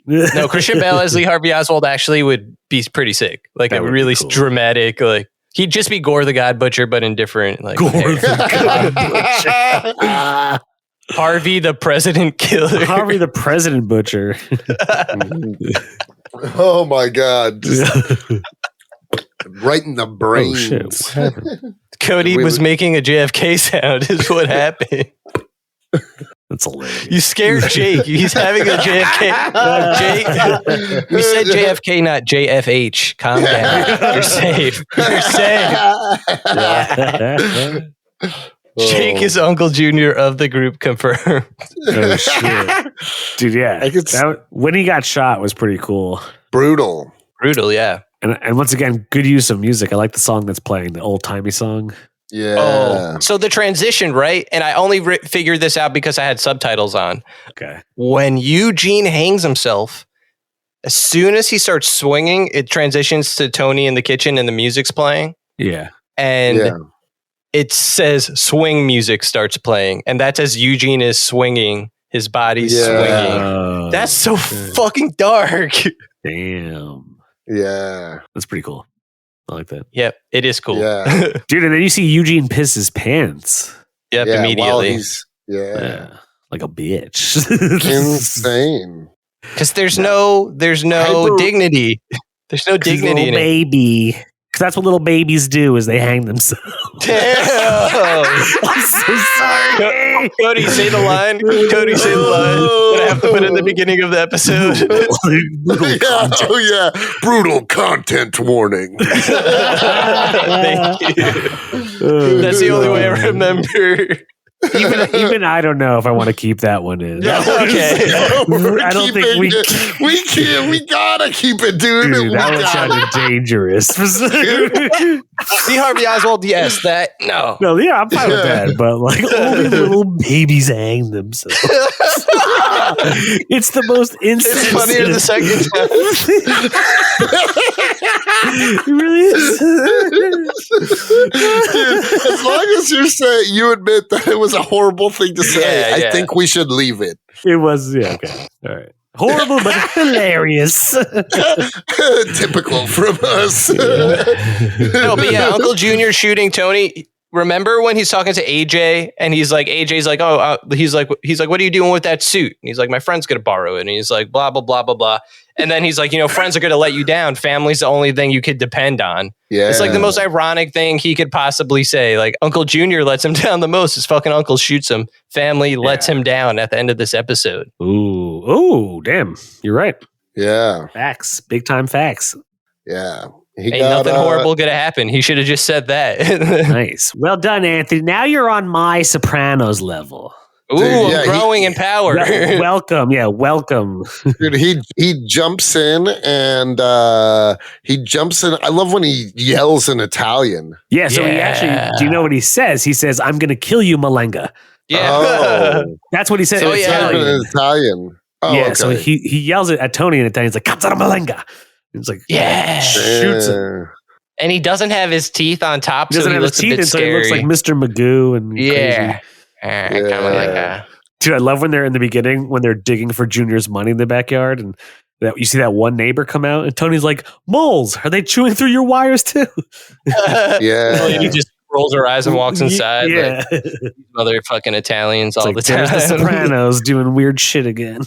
no, Christian Bale as Lee Harvey Oswald actually would be pretty sick. Like That a would be really cool. dramatic, like he'd just be Gore the God Butcher, but in different like Gore hair. the God Butcher. Harvey the President Killer. Harvey the President Butcher. Oh my God. Just right in the brains. Oh, shit. What happened? Cody was making a JFK sound is what happened. That's hilarious. You scared Jake. He's having a JFK. Jake, we said JFK, not JFH. Calm down. You're safe. You're safe. Jake is Uncle Junior of the group confirmed. Oh, shit. Dude, yeah. When he got shot was pretty cool. Brutal. Brutal, yeah. And once again, good use of music. I like the song that's playing, the old-timey song. Yeah. Oh, so the transition, right? And I only figured this out because I had subtitles on. Okay. When Eugene hangs himself, as soon as he starts swinging, it transitions to Tony in the kitchen and the music's playing. Yeah. And it says swing music starts playing. And that's as Eugene is swinging, his body's swinging. That's so fucking dark. Damn. Yeah. That's pretty cool. I like that. Yep, it is cool. Yeah. Dude, and then you see Eugene piss his pants. Yep, While immediately. he's Like a bitch. insane. Because there's no dignity. There's no dignity little in it. baby. Because that's what little babies do is they hang themselves. Damn. I'm so sorry. Cody, say the line. Cody, say the line. That I have to put in the beginning of the episode. Oh yeah. Brutal content warning. Thank you. That's the only way I remember. Even I don't know if I want to keep that one in. Okay. I don't think we can't. We gotta keep it, dude. that one sounded dangerous. Lee Harvey Oswald, yes. That, no. No, yeah, I'm fine with that. But like only little babies hang themselves. It's the most instant. It's funnier the second time. It really is. Dude, as long as you admit that it was a horrible thing to say, I think we should leave it. It was, yeah, okay. All right. Horrible, but hilarious. Typical from us. No, but yeah, Uncle Junior shooting Tony. Remember when he's talking to AJ and he's like, AJ's like, he's like, what are you doing with that suit? And he's like, my friend's going to borrow it. And he's like, blah, blah, blah, blah, blah. And then he's like, friends are going to let you down. Family's the only thing you could depend on. Yeah. It's like the most ironic thing he could possibly say. Like Uncle Junior lets him down the most. His fucking uncle shoots him. Family lets him down at the end of this episode. Ooh, damn. You're right. Yeah. Facts. Big time facts. Yeah. Ain't nothing horrible gonna happen. He should have just said that. Nice. Well done, Anthony. Now you're on my Sopranos level. Ooh, Dude, I'm growing in power. Welcome. Yeah, welcome. Dude, he jumps in and he jumps in. I love when he yells in Italian. Yeah, so he actually, do you know what he says? He says, I'm going to kill you, Malenga. Yeah. Oh. That's what he said So, in yeah. Italian. In Italian. Oh, Yeah, okay. so he yells it at Tony in Italian. He's like, Cazzara Malenga. He's like, Yeah. shoots him. And he doesn't have his teeth on top, He doesn't so he have his looks a teeth bit in, so he looks scary. like Mr. Magoo and Yeah. crazy. Kind of like a... Dude, I love when they're in the beginning, when they're digging for Junior's money in the backyard, and that you see that one neighbor come out, and Tony's like, moles, are they chewing through your wires too? Yeah. He just rolls her eyes and walks inside. Yeah. Like, mother fucking Italians all It's the like, time. there's the Sopranos doing weird shit again.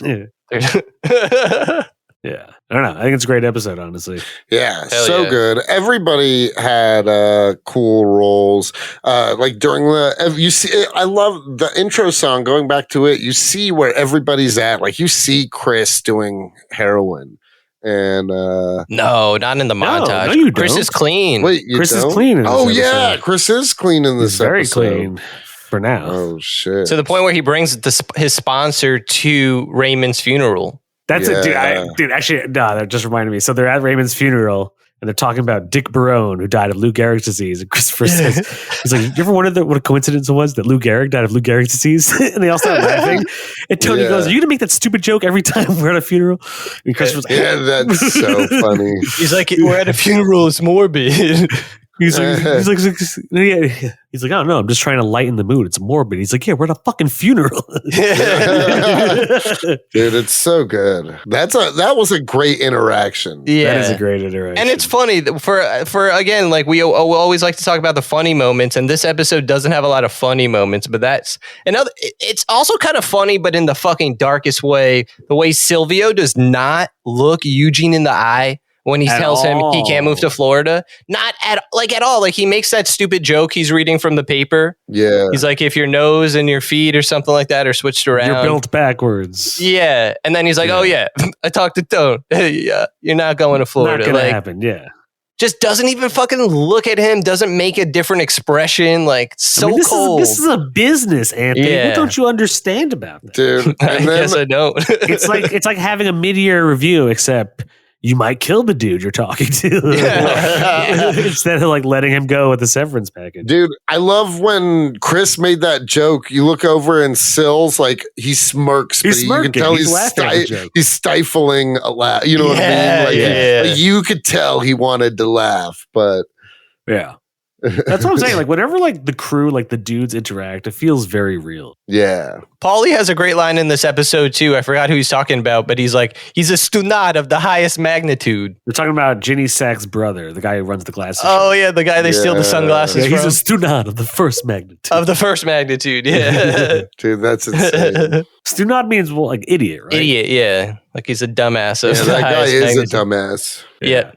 Yeah. I don't know. I think it's a great episode, honestly. Yeah, Hell so yeah. good. Everybody had cool roles. Like during you see, I love the intro song. Going back to it, you see where everybody's at. Like you see Chris doing heroin, and No, not in the montage. no, you Chris don't. is clean. wait, you Chris is don't? clean in this Oh yeah, episode. Chris is clean in this He's very episode. clean for now. Oh shit! To the point where he brings his sponsor to Raymond's funeral. That's Yeah. it, dude. Dude, actually, no, that just reminded me. So they're at Raymond's funeral, And they're talking about Dick Barone, who died of Lou Gehrig's disease. And Christopher says, he's like, you ever wondered what a coincidence it was that Lou Gehrig died of Lou Gehrig's disease? And they all start laughing. And Tony goes, are you going to make that stupid joke every time we're at a funeral? And Christopher's like, yeah, that's so funny. He's like, we're at a funeral. It's morbid. He's like, I don't know. I'm just trying to lighten the mood. It's morbid. He's like, yeah, we're at a fucking funeral. Dude, it's so good. That was a great interaction. Yeah, that is a great interaction. And it's funny for again, like we always like to talk about the funny moments, and this episode doesn't have a lot of funny moments, but that's another. It's also kind of funny, but in the fucking darkest way. The way Silvio does not look Eugene in the eye when he tells him he can't move to Florida. Not at all. Like he makes that stupid joke he's reading from the paper. Yeah. He's like, if your nose and your feet or something like that are switched around. You're built backwards. Yeah. And then he's like, oh yeah, I talked to Tone. Yeah, you're not going to Florida. Not gonna happen, yeah. Just doesn't even fucking look at him, doesn't make a different expression, like cold. This is a business, Anthony. Yeah. What don't you understand about that? Dude. I guess I don't. It's like having a mid-year review, except you might kill the dude you're talking to instead of like letting him go with the severance package. Dude, I love when Chris made that joke. You look over and Sills, like he smirks, but you can tell he's stifling a laugh. You know what I mean? Like you could tell he wanted to laugh, but yeah. That's what I'm saying. Like whenever like the crew, like the dudes interact, it feels very real. Yeah. Paulie has a great line in this episode too. I forgot who he's talking about, but he's like, he's a stunad of the highest magnitude. We're talking about Ginny Sack's brother, the guy who runs the glasses. Oh yeah, the guy they steal the sunglasses from. He's a stunad of the first magnitude. Of the first magnitude, yeah. Dude, that's insane. Stunad means like idiot, right? Idiot, yeah. Like he's a dumbass. Yeah, that guy is a dumbass. Yeah.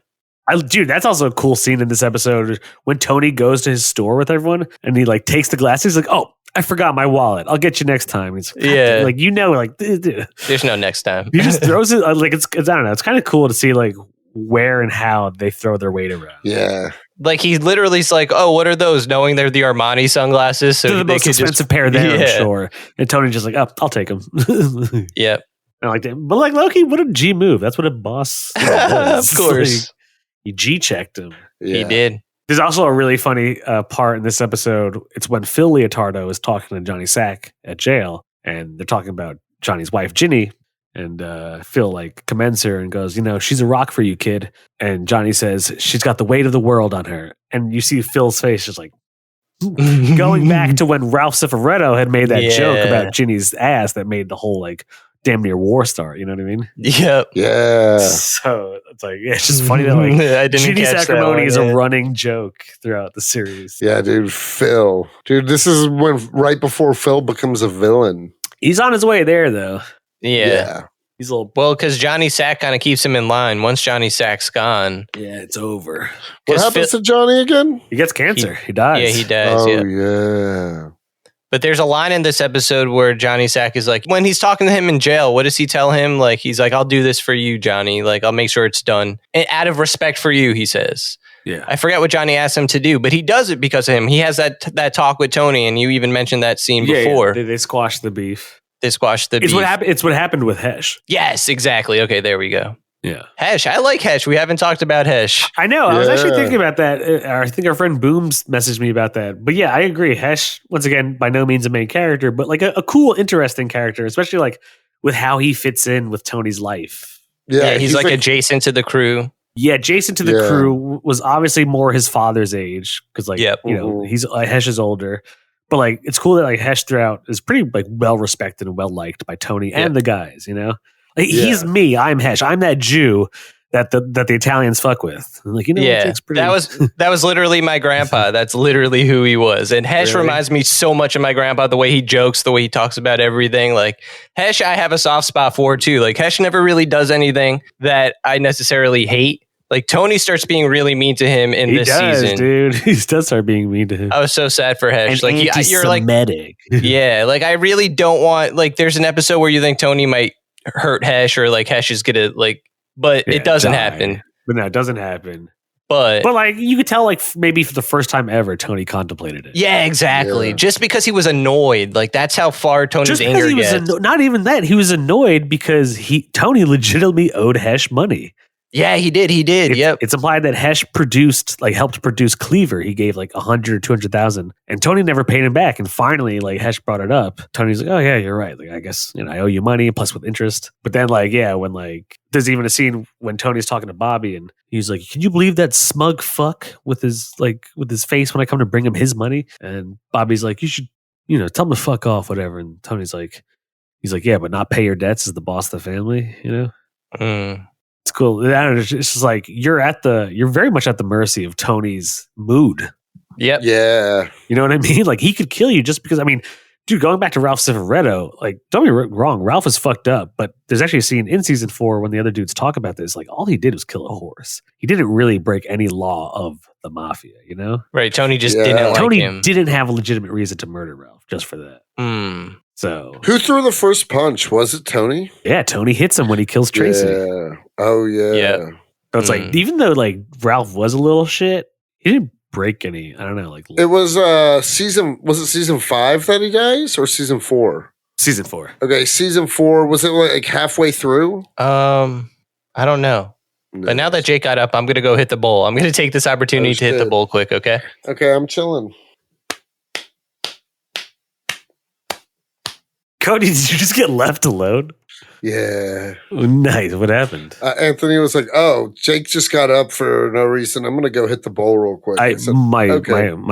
Dude, that's also a cool scene in this episode when Tony goes to his store with everyone and he like takes the glasses. He's like, oh, I forgot my wallet. I'll get you next time. He's like, like, you know, like, dude. There's no next time. He just throws it like it's I don't know. It's kind of cool to see like where and how they throw their weight around. Yeah. Like he literally is like, oh, what are those? Knowing they're the Armani sunglasses. So they're the most expensive pair there, I'm sure. And Tony's just like, oh, I'll take them. Yep. And like, but like Loki, what a G move. That's what a boss does. Of course. Like, he G-checked him. Yeah. He did. There's also a really funny part in this episode. It's when Phil Leotardo is talking to Johnny Sack at jail, and they're talking about Johnny's wife, Ginny. And Phil like commends her and goes, you know, she's a rock for you, kid. And Johnny says, she's got the weight of the world on her. And you see Phil's face just like going back to when Ralph Cifaretto had made that joke about Ginny's ass that made the whole like damn near war start, you know what I mean? Yep. Yeah. So it's like, it's just funny that like Ginny's acrimony is a running joke throughout the series. Yeah, dude, Phil. Dude, this is when right before Phil becomes a villain. He's on his way there though. Yeah. He's a little because Johnny Sack kind of keeps him in line. Once Johnny Sack's gone, it's over. What happens to Johnny again? He gets cancer. He dies. Yeah, he dies. Oh yeah. But there's a line in this episode where Johnny Sack is like, when he's talking to him in jail, what does he tell him? Like, he's like, I'll do this for you, Johnny. Like, I'll make sure it's done. And out of respect for you, he says. Yeah. I forget what Johnny asked him to do, but he does it because of him. He has that talk with Tony, and you even mentioned that scene before. Yeah. They squashed the beef. They squashed the beef. It's what happened with Hesh. Yes, exactly. Okay, there we go. Yeah. Hesh. I like Hesh. We haven't talked about Hesh. I know. I was actually thinking about that. I think our friend Booms messaged me about that. But yeah, I agree. Hesh, once again, by no means a main character, but like a cool, interesting character, especially like with how he fits in with Tony's life. Yeah, he's like adjacent to the crew. Yeah, adjacent to the crew was obviously more his father's age because like, you know, he's Hesh is older. But like, it's cool that like Hesh throughout is pretty like well respected and well liked by Tony and the guys, you know? Like, he's me. I'm Hesh. I'm that Jew that the Italians fuck with. I'm like, you know, that was literally my grandpa. That's literally who he was. And Hesh reminds me so much of my grandpa. The way he jokes, the way he talks about everything. Like Hesh, I have a soft spot for too. Like Hesh never really does anything that I necessarily hate. Like Tony starts being really mean to him in this season, dude. He does start being mean to him. I was so sad for Hesh. And like you're like, yeah. Like I really don't want. Like there's an episode where you think Tony might hurt Hesh or like Hesh is gonna like, but it doesn't happen. But no, it doesn't happen. But like you could tell, like maybe for the first time ever, Tony contemplated it. Yeah, exactly. Yeah. Just because he was annoyed, like that's how far Tony's anger gets. Not even that, he was annoyed because Tony legitimately owed Hesh money. Yeah, he did. Yep. It's implied that Hesh helped produce Cleaver. He gave like 100, 200,000, and Tony never paid him back. And finally, like Hesh brought it up. Tony's like, "Oh yeah, you're right. Like I guess I owe you money plus with interest." But then when there's even a scene when Tony's talking to Bobby and he's like, "Can you believe that smug fuck with his face when I come to bring him his money?" And Bobby's like, "You should tell him to fuck off, whatever." And Tony's like, "Yeah, but not pay your debts as the boss of the family, It's cool. It's just like you're very much at the mercy of Tony's mood. Yep. Yeah. You know what I mean? Like he could kill you just because. I mean, dude, going back to Ralph Cifaretto, like don't be wrong, Ralph is fucked up. But there's actually a scene in season 4 when the other dudes talk about this. Like all he did was kill a horse. He didn't really break any law of the mafia. Right. Tony just didn't like Tony him. didn't have a legitimate reason to murder Ralph just for that. So who threw the first punch? Was it Tony? Yeah, Tony hits him when he kills Tracy. Yeah. Oh yeah. Yeah. So it's like even though like Ralph was a little shit, he didn't break any. I don't know. Like it was season 5 that he dies or season 4? Season 4. Okay, season 4. Was it like halfway through? I don't know. No. But now that Jake got up, I'm gonna go hit the bowl. I'm gonna take this opportunity to hit the bowl quick. Okay. Okay, I'm chilling. Cody, did you just get left alone? Yeah. Oh, nice. What happened? Anthony was like, "Oh, Jake just got up for no reason. I'm gonna go hit the bowl real quick." I said, my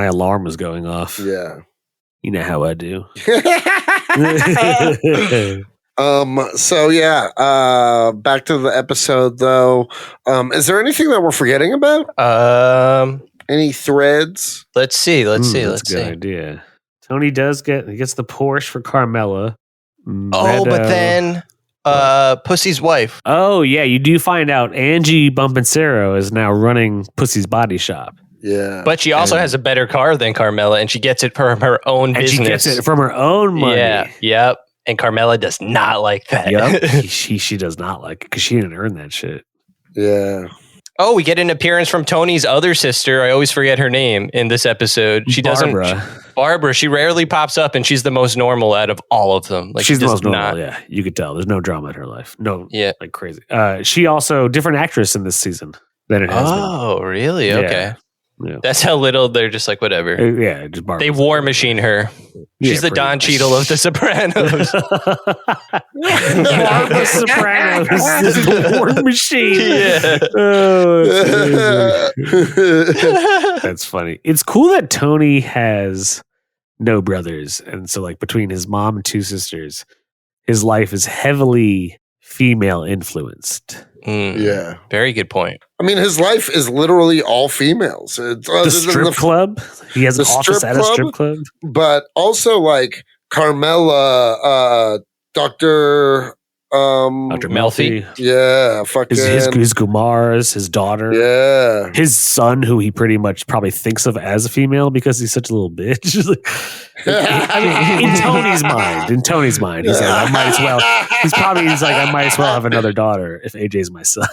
alarm was going off. Yeah. You know how I do. So yeah. Back to the episode though. Is there anything that we're forgetting about? Any threads? Let's see. Let's see. That's a good idea. Tony gets the Porsche for Carmella. Oh, but then Pussy's wife. Oh yeah, you do find out Angie Bumpancero is now running Pussy's body shop. Yeah, but she also has a better car than Carmella, and she gets it from her own business. She gets it from her own money. Yeah, yep. And Carmella does not like that. Yep, she does not like it because she didn't earn that shit. Yeah. Oh, we get an appearance from Tony's other sister. I always forget her name in this episode. Barbara. She rarely pops up, and she's the most normal out of all of them. Like she's the most normal. Yeah, you could tell. There's no drama in her life. No, yeah, like crazy. She also different actress in this season than it has been. Oh, really? Okay. Yeah. That's how little they're just like whatever. Yeah, just they war machine her. She's the Don Cheadle of the Sopranos. Barbara Sopranos is the war machine. Yeah. Oh, that's funny. It's cool that Tony has no brothers, and so like between his mom and 2 sisters, his life is heavily female influenced. Yeah. Very good point. I mean, his life is literally all females. The strip club. He has an office at a strip club. But also like Carmella, Dr. Melfi. Yeah. Fucking his Gumars, his daughter. Yeah. His son, who he pretty much probably thinks of as a female because he's such a little bitch. I mean, in Tony's mind, he's like, I might as well. He's like, I might as well have another daughter if AJ's my son.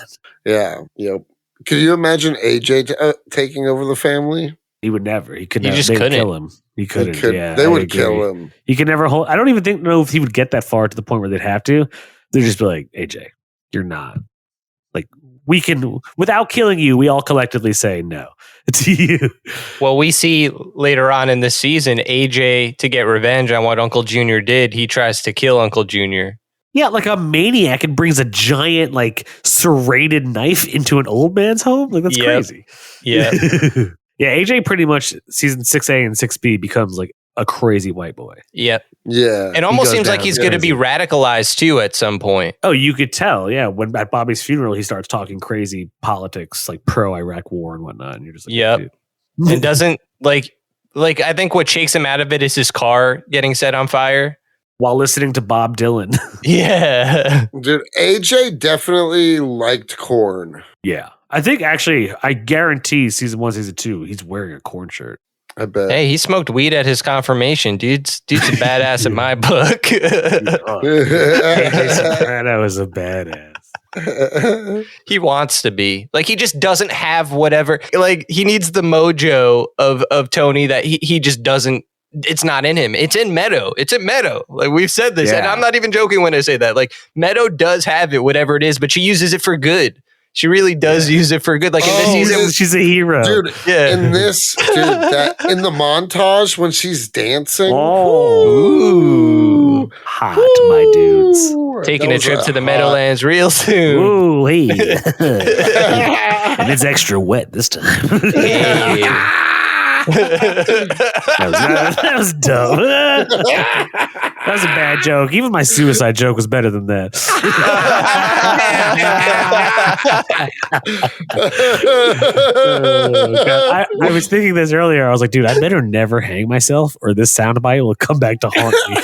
Yeah. Yep. Could you imagine AJ taking over the family? He would never. He could never. They would kill him. He couldn't. Yeah, they would kill him. He could never hold. I don't even know if he would get that far to the point where they'd have to. They'd just be like, AJ, you're not. Like, we can, without killing you, we all collectively say no to you. Well, we see later on in this season, AJ, to get revenge on what Uncle Junior did, he tries to kill Uncle Junior. Yeah, like a maniac and brings a giant, like, serrated knife into an old man's home. Like, that's crazy. Yeah. Yeah, AJ pretty much season 6A and 6B becomes like a crazy white boy. Yep. Yeah. It almost seems like he's going to be radicalized too at some point. Oh, you could tell. Yeah. When at Bobby's funeral, he starts talking crazy politics, like pro-Iraq war and whatnot. And you're just like, yep. And doesn't like I think what shakes him out of it is his car getting set on fire. While listening to Bob Dylan. Yeah. Dude, AJ definitely liked corn. Yeah. I think actually, I guarantee season 1, season 2, he's wearing a corn shirt. I bet. Hey, he smoked weed at his confirmation. Dude's a badass in my book. AJ Soprano is a badass. He wants to be. Like, he just doesn't have whatever. Like, he needs the mojo of Tony that he just doesn't. It's not in him. It's in Meadow. Like, we've said this, and I'm not even joking when I say that. Like, Meadow does have it, whatever it is, but she uses it for good. She really does use it for good. Like in this season, she's a hero, dude. Yeah. In this, dude, that in the montage when she's dancing, ooh, hot, my dudes. Taking a trip to the Meadowlands real soon. Ooh, hey. And it's extra wet this time. Hey. That was dumb. That was a bad joke. Even my suicide joke was better than that. I was thinking this earlier. I was like, dude, I better never hang myself or this soundbite will come back to haunt me.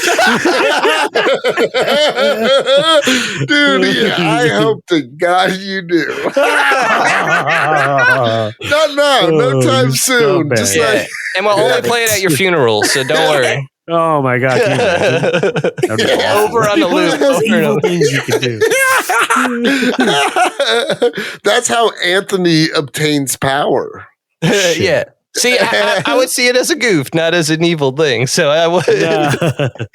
Dude, yeah, I hope to God you do. Not now, no time soon. bad. Just Yeah. like And we'll only play it at your funeral, so don't worry. Oh my God. Can you imagine? That'd be awful. Over on the loop. Those Over and evil over. things you can do. that's how Anthony obtains power. Yeah. See, I would see it as a goof, not as an evil thing. So I would. Yeah.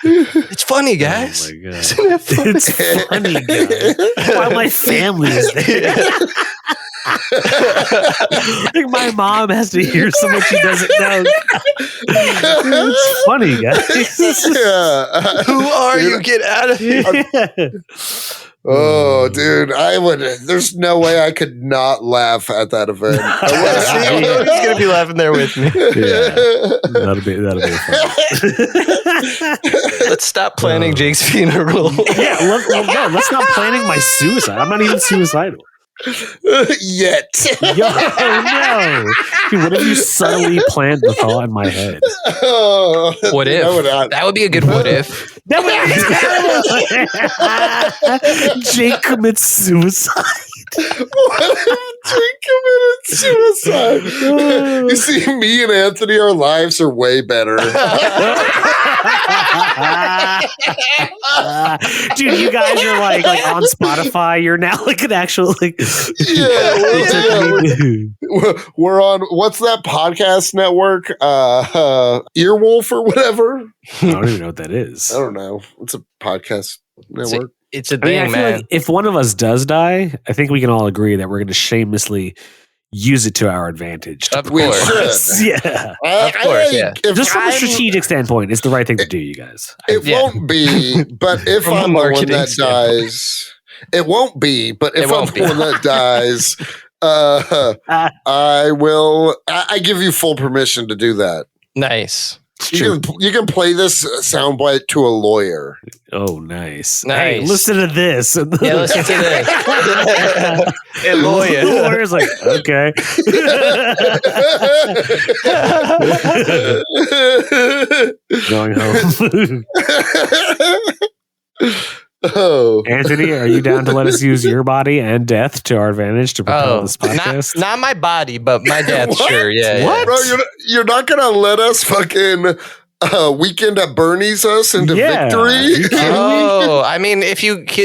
It's funny, guys. Oh my God. Isn't it funny? It's funny, guys. While my family is there. Like my mom has to hear someone she doesn't know. It's funny, guys. Yeah. Who are you? Get out of here. Oh, dude, I would. There's no way I could not laugh at that event. He's going to be laughing there with me. Yeah. That'll be fun. Let's stop planning Jake's funeral. Yeah, let's not planning my suicide. I'm not even suicidal. Yet. Yo, no. Dude, what if you suddenly plant the thought in my head? Oh, What if? That would be a good what if. That would Jake commits suicide. What if Jake committed suicide? You see, me and Anthony, our lives are way better. Dude, you guys are like on Spotify. You're now like an actual like. We're on what's that podcast network? Earwolf or whatever. I don't even know what that is. I don't know. It's a podcast network. It's a I mean, thing, I feel man. like if one of us does die, I think we can all agree that we're going to shamelessly use it to our advantage. Of We course. should. Yeah. Of course, yeah. If Just from a I'm- strategic standpoint, it's the right thing to do, you guys. It Yeah. won't be, but if From a I'm the one marketing that standpoint. dies, it won't be, but if It I'm won't the be. one that dies, I will. I give you full permission to do that. Nice. You can play this soundbite to a lawyer. Oh, nice. Nice. Hey, listen to this. Yeah, listen to this. And The lawyer. lawyer's like, okay. Going home. Oh, Anthony, are you down to let us use your body and death to our advantage to propel this podcast? not my body, but my death. What? Sure, yeah. What? bro, you're not gonna let us fucking Weekend at Bernie's us into Yeah. victory? Are you kidding me? Oh, I mean, if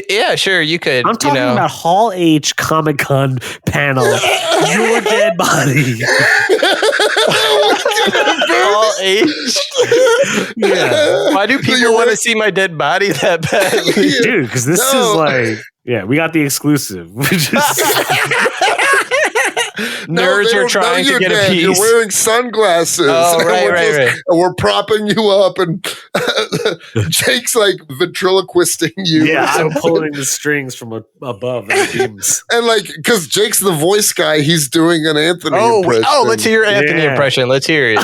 yeah, sure, you could. I'm talking about Hall H Comic Con panel. Your dead body. all age. Yeah. Why do people want to see my dead body that badly? Dude, because this is like, yeah, we got the exclusive. We just- Nerds they are don't trying know to get you're a dead. You're piece. wearing sunglasses. Oh, And right, we're right, right. And we're propping you up, and Jake's like ventriloquisting you. yeah, I'm pulling the strings from above and the beams. And like, because Jake's the voice guy, he's doing an Anthony impression. Let's hear your Anthony Yeah. impression. Let's hear it.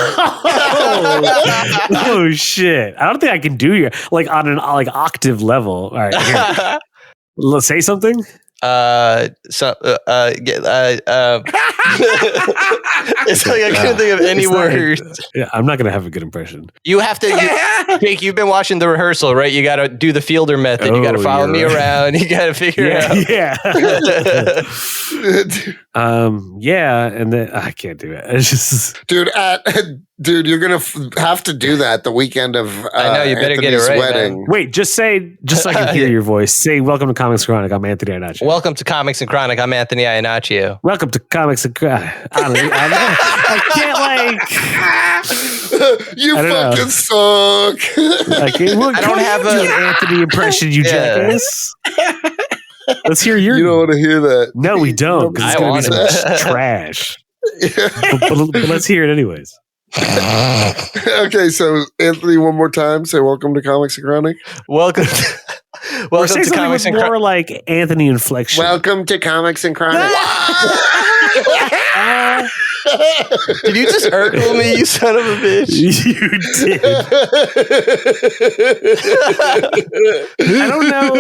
Oh shit! I don't think I can do your like on an like octave level. All right, here. Let's say something. It's like I couldn't think of any It's not- words. Yeah, I'm not gonna have a good impression. You have to, Jake. You've been watching the rehearsal, right? You got to do the Fielder method. You got to Oh, follow you're me right. around. You got to figure it out. Yeah, yeah, and then I can't do it. It's just Dude, you're gonna have to do that the weekend of I know, you better get it Anthony's right, wedding. wait. Just so I can hear your voice. Say, "Welcome to Comics Chronic." I'm Anthony Iannaccio. Welcome to Comics and Chronic. I'm Anthony Iannaccio. Welcome to Comics and Chronic. I can't You I don't know. fucking suck. I don't have do a- an Anthony impression. You Yeah. jackass. Let's hear your. You don't want to hear that. No, we don't, because it's I going to be want some trash. But let's hear it anyways. Okay, so Anthony, one more time, say welcome to Comics and Chronic. Welcome Or say to something Comics with and more like Anthony inflection. Welcome to Comics and Chronic. Did you just Urkel me, you son of a bitch? You did. I don't know.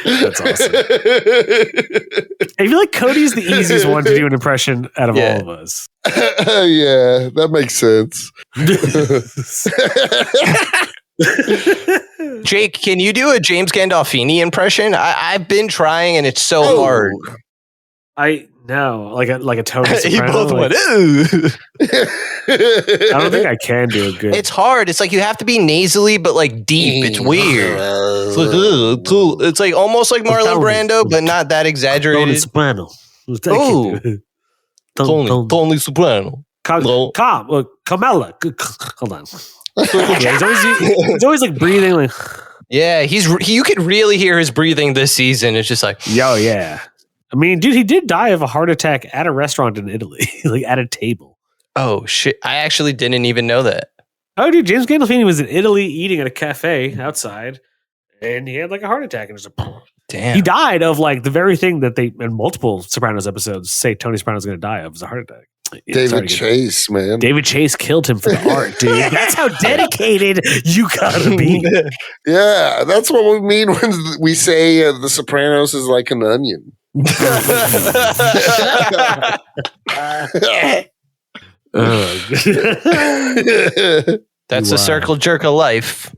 That's awesome. I feel like Cody's the easiest one to do an impression out of all of us. Yeah, that makes sense. Jake, can you do a James Gandolfini impression? I've been trying and it's so hard. I know, like a Tony Soprano. You both went, I don't think I can do it good. It's hard. It's like you have to be nasally, but like deep. It's weird. It's like almost like Marlon Brando, but not that Tony Soprano. Soprano. Oh, Tony Soprano. Carmella. Hold on. Yeah, he's always like breathing like. Yeah, you could really hear his breathing this season. It's just like, yo, yeah. I mean, dude, he did die of a heart attack at a restaurant in Italy, like at a table. oh shit! I actually didn't even know that. Oh, dude, James Gandolfini was in Italy eating at a cafe outside, and he had like a heart attack, and it was like, Damn. he died of like the very thing that they in multiple Sopranos episodes say Tony Soprano's going to die of is a heart attack. David Chase, man. David Chase killed him for the art, dude. That's how dedicated you gotta be. Yeah, that's what we mean when we say The Sopranos is like an onion. That's the circle jerk of life.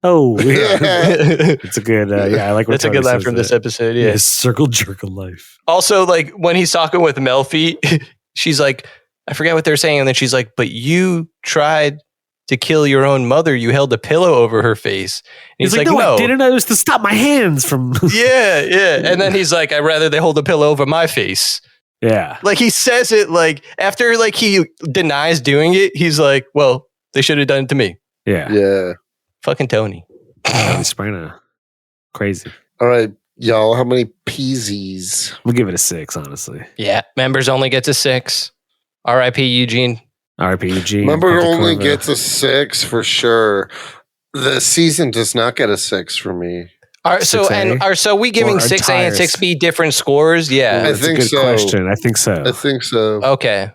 Oh, yeah. It's a good, I like what That's a Tony good line says from this that. episode. Yeah. Circle jerk of life. Also, like when he's talking with Melfi, she's like, I forget what they're saying. And then she's like, but you tried to kill your own mother. You held a pillow over her face. And he's like, no, I didn't. I was to stop my hands from. Yeah. And then he's like, I'd rather they hold a pillow over my face. Yeah. Like he says it like after like he denies doing it. He's like, well, they should have done it to me. Yeah. Yeah. Fucking Tony. Tony Soprano. Crazy. All right, y'all. How many peasies? We'll give it a 6, honestly. Yeah. Members only gets a 6. R.I.P. Eugene. R.I.P. Eugene. Member only Pontecorvo. gets a 6 for sure. The season does not get a 6 for me. Are we giving Or 6A and entires? 6B different scores? Yeah. I That's think a good so. question. I think so. I think so. Okay.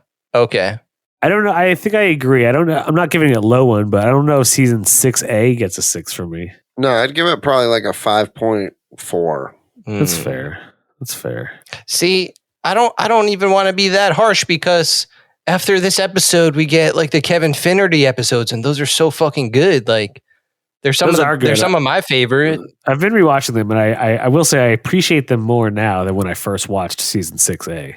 I don't know. I think I agree. I don't know. I'm not giving it a low one, but I don't know if season 6A gets a 6 for me. No, I'd give it probably like a 5.4. That's fair. That's fair. See, I don't even want to be that harsh because after this episode, we get like the Kevin Finnerty episodes, and those are so fucking good. Like, they're some of my favorite. I've been rewatching them, and I will say I appreciate them more now than when I first watched season 6A.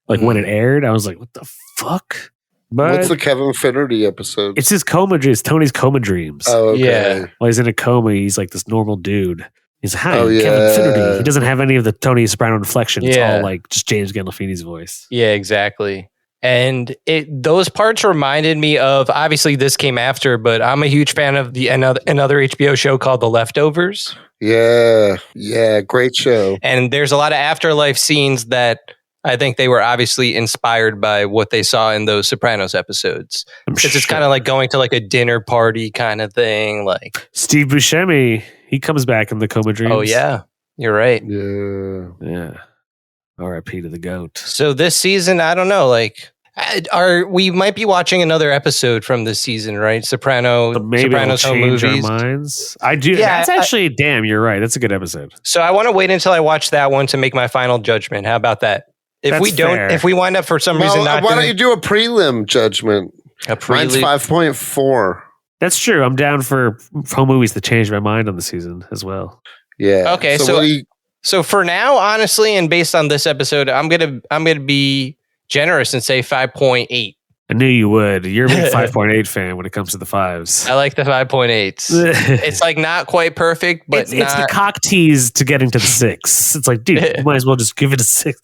Like when it aired, I was like, "What the fuck?" But What's the Kevin Finnerty episode? it's his coma dreams. Tony's coma dreams. Oh, okay. Yeah. While he's in a coma, he's like this normal dude. He's like, hi, Oh, I'm yeah. Kevin Finnerty. He doesn't have any of the Tony Soprano inflection. It's Yeah. all like just James Gandolfini's voice. Yeah, exactly. And those parts reminded me of, obviously this came after, but I'm a huge fan of another HBO show called The Leftovers. Yeah. Yeah. Great show. And there's a lot of afterlife scenes that I think they were obviously inspired by what they saw in those Sopranos episodes. Because it's kind of like going to like a dinner party kind of thing. Like Steve Buscemi, he comes back in the coma dreams. oh yeah, you're right. Yeah. Yeah. R.I.P. to the goat. So this season, I don't know, like we might be watching another episode from this season, right? So maybe Sopranos we'll home change movies. our minds. I do. Yeah, That's actually, damn, you're right. That's a good episode. So I want to wait until I watch that one to make my final judgment. How about that? If That's we don't, fair. if we wind up for some reason not why doing don't you do a prelim judgment? a Mine's prelude, 5.4. That's true. I'm down for home movies to change my mind on the season as well. Yeah. Okay, So, so- what do you, So for now, honestly, and based on this episode, I'm gonna be generous and say 5.8. I knew you would. You're a big 5.8 fan when it comes to the fives. I like the 5.8s. It's like not quite perfect, but it's the cock tease to getting to the 6. It's like, dude, you might as well just give it a 6.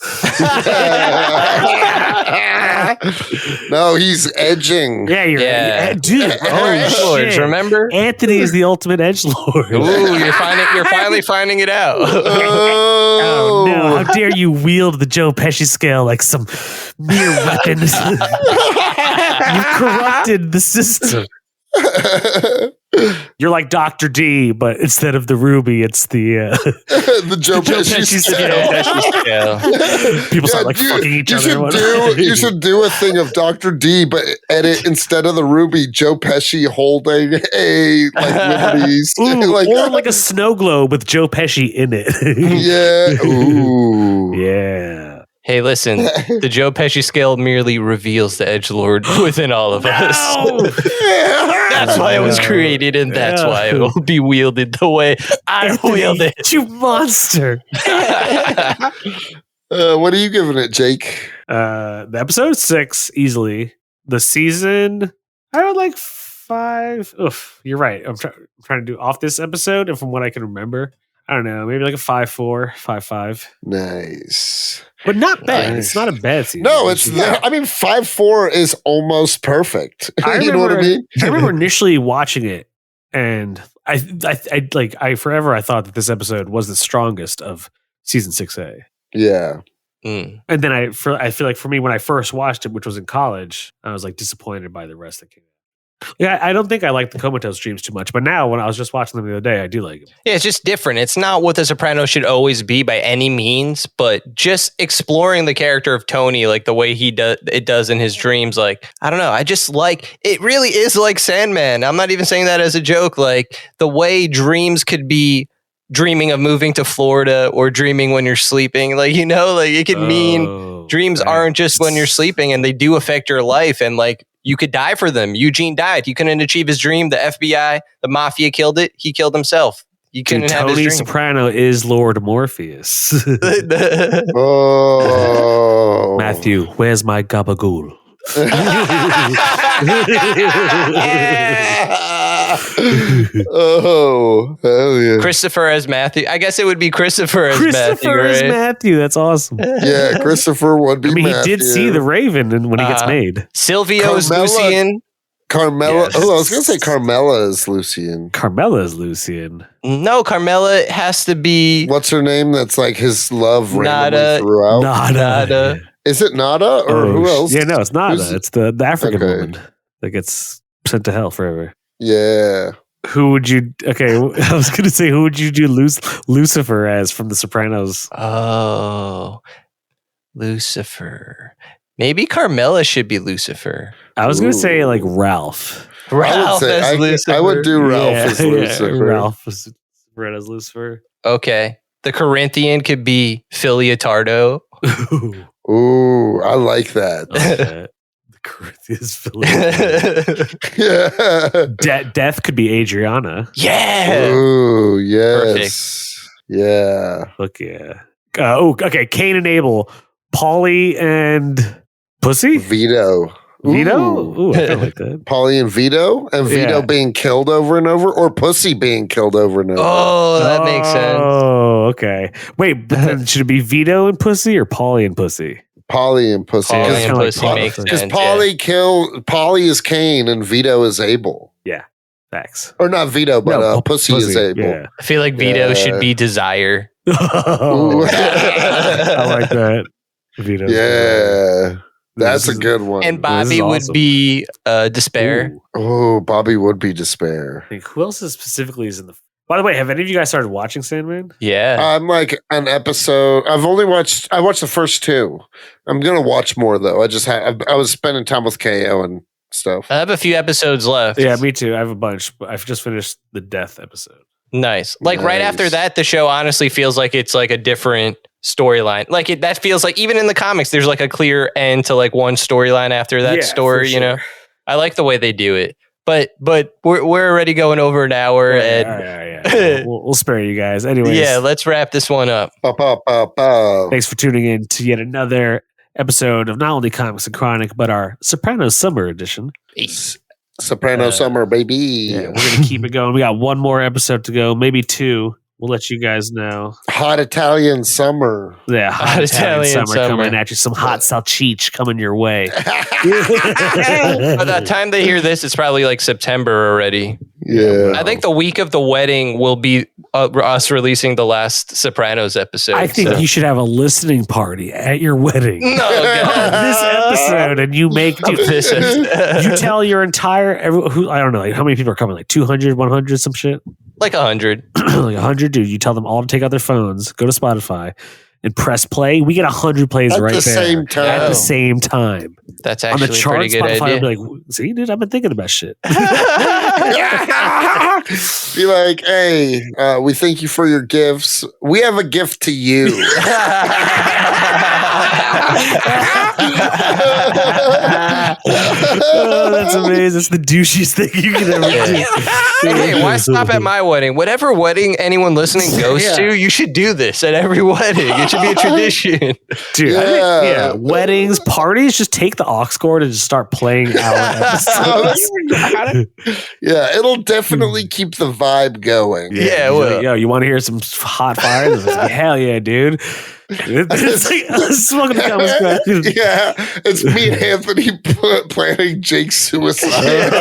No, he's edging. Yeah, dude. They're edgelords, Shit. remember? Anthony is the ultimate edgelord. Ooh, you're finally finding it out. Oh no! How dare you wield the Joe Pesci scale like some mere weapon? You've corrupted the system. You're like Dr. D, but instead of the ruby, it's the the Joe Pesci scale. People start like fucking each other. You should do a thing of Dr. D, but edit instead of the ruby, Joe Pesci holding a liberties. Or like a snow globe with Joe Pesci in it. Yeah. Ooh. Yeah. Hey, listen, the Joe Pesci scale merely reveals the edgelord within all of us. That's why it was created, and that's why it will be wielded the way I wield it. You monster. What are you giving it, Jake? The episode 6, easily. The season, I would like 5. Oof, you're right. I'm trying to do off this episode, and from what I can remember, I don't know, maybe like a 5-4, 5-5. Nice. But not bad. Nice. It's not a bad season. No, it's not. I mean, 5-4 is almost perfect. You know what I mean? I remember initially watching it, and I forever I thought that this episode was the strongest of season 6A. Yeah. Mm. And then I feel like for me, when I first watched it, which was in college, I was like disappointed by the rest that came out. Yeah, I don't think I like the Comatose Dreams too much, but now when I was just watching them the other day, I do like it. Yeah, it's just different. It's not what The Sopranos should always be by any means, but just exploring the character of Tony, like the way he does in his dreams. Like, I don't know. I just like, it really is like Sandman. I'm not even saying that as a joke. Like the way dreams could be dreaming of moving to Florida or dreaming when you're sleeping. Like, you know, like it could mean dreams aren't just when you're sleeping, and they do affect your life. And like, you could die for them. Eugene died. He couldn't achieve his dream. The FBI, the mafia killed it. He killed himself. He couldn't have his Tony dream. Soprano is Lord Morpheus. Oh. Matthew, where's my gabagool? Oh, hell yeah. Christopher as Matthew. I guess it would be Christopher as Matthew. Christopher is Right? Matthew. That's awesome. Yeah, Christopher would be He Matthew. did see the Raven when he gets made. Silvio's Carmella. Lucian. Carmella. Yes. Oh, I was going to say Carmella is Lucian. Carmella is Lucian. No, Carmella has to be What's her name? That's like his love Nada. randomly throughout. Nada. Is it Nada or who else? Yeah, no, it's Nada. Who's- It's the African Okay. woman that gets sent to hell forever. Yeah. Who would you? Okay, I was going to say, who would you do Lucifer as from The Sopranos? Oh, Lucifer. Maybe Carmella should be Lucifer. I was going to say like Ooh. Ralph. Ralph I as would, Lucifer. I would do Ralph as Lucifer. Ralph as Lucifer. Okay. The Corinthian could be Filiatardo. Ooh, I like that. The Corinthians Philip. Yeah. Death could be Adriana. Yeah. Ooh, yes. Yeah. Look, yeah. Okay. Cain and Abel, Paulie and Pussy. Vito. Vito. Ooh. Ooh, I kinda like that. Polly and Vito, and Vito Yeah. being killed over and over, or Pussy being killed over and over. Oh, that makes sense. Oh, okay. Wait, but then should it be Vito and Pussy or Paulie and Pussy? Polly and Pussy. Polly it's and kinda like Pussy Polly. makes Because sense. Polly is Cain and Vito is Abel. Facts. Or not Vito, but No, Pussy is Abel. Yeah. I feel like Vito Yeah. should be Desire. Ooh. I like that. Vito. Yeah. That's This a is- good one. And This Bobby is would awesome. be Despair. Ooh. Oh, Bobby would be Despair. I think who else is specifically is in the. By the way, have any of you guys started watching Sandman? Yeah. I'm like an episode. I watched the first 2. I'm gonna watch more though. I was spending time with KO and stuff. I have a few episodes left. Yeah, me too. I have a bunch, but I've just finished the death episode. Nice. Like right Nice. after that, the show honestly feels like it's like a different storyline. Like that feels like even in the comics, there's like a clear end to like one storyline after that Yeah, story. for You know, sure. I like the way they do it. But we're already going over an hour, and All right. We'll spare you guys. Anyways, yeah, let's wrap this one up. Pow, pow, pow, pow. thanks for tuning in to yet another episode of not only Comics and Chronic, but our Sopranos Summer Edition. Soprano Summer, baby. Yeah, we're gonna keep it going. We got one more episode to go, maybe 2. We'll let you guys know. Hot Italian summer. Yeah, hot Italian summer coming at you. Some hot salchicha coming your way. By the time they hear this, it's probably like September already. Yeah. I think the week of the wedding will be us releasing the last Sopranos episode. I think you should have a listening party at your wedding. No, God. This episode, and you make you tell your entire I don't know, like how many people are coming, like 200, 100, some shit, like 100, like 100. Dude, you tell them all to take out their phones, go to Spotify, and press play. We get 100 plays at right the there same time. at the same time. That's on actually the a chart. pretty good Spotify idea. will be like, see, dude, I've been thinking about shit. Be like, hey, we thank you for your gifts. We have a gift to you. Oh, that's amazing. It's the douchiest thing you can ever do. Hey, why stop at my wedding? Whatever wedding anyone listening goes to, you should do this at every wedding. It should be a tradition. Dude, I think, weddings, parties, just take the aux cord and just start playing our episodes. Yeah, it'll definitely keep the vibe going. Yeah, well. Yo, you want to hear some hot fire? Like, hell yeah, dude. It's like smoking the comics. Yeah, it's me and Anthony planning Jake's suicide.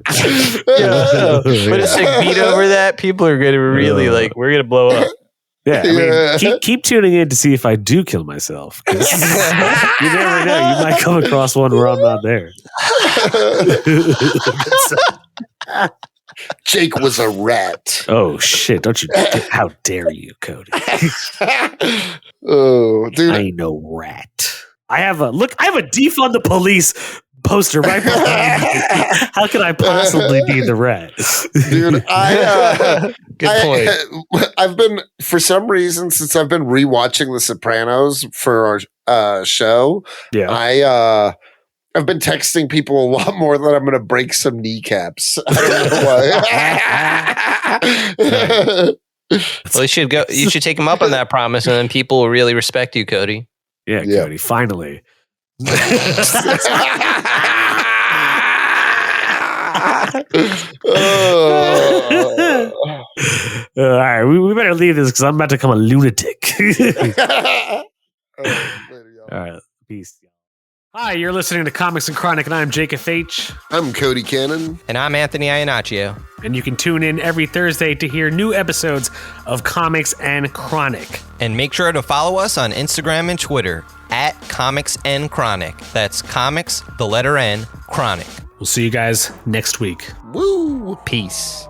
Put a sick beat over that. People are going to really we're going to blow up. Yeah, I mean, keep tuning in to see if I do kill myself. You never know. You might come across one where I'm not there. Jake was a rat. Oh shit! Don't you? How dare you, Cody? Oh, dude, I ain't no rat. I have a defund the police poster right behind me. How can I possibly be the rat? Dude, Good point. I've been, for some reason, since I've been rewatching The Sopranos for our show, Yeah. I've been texting people a lot more that I'm going to break some kneecaps. I don't know why. Well, you should take them up on that promise, and then people will really respect you, Cody. Yeah, Cody. Finally. All right, we better leave this because I'm about to become a lunatic. All right, peace. Hi, you're listening to Comics and Chronic, and I'm Jake FH. I'm Cody Cannon. And I'm Anthony Iannaccio. And you can tune in every Thursday to hear new episodes of Comics and Chronic. And make sure to follow us on Instagram and Twitter at Comics and Chronic. That's Comics, the letter N, Chronic. We'll see you guys next week. Woo! Peace.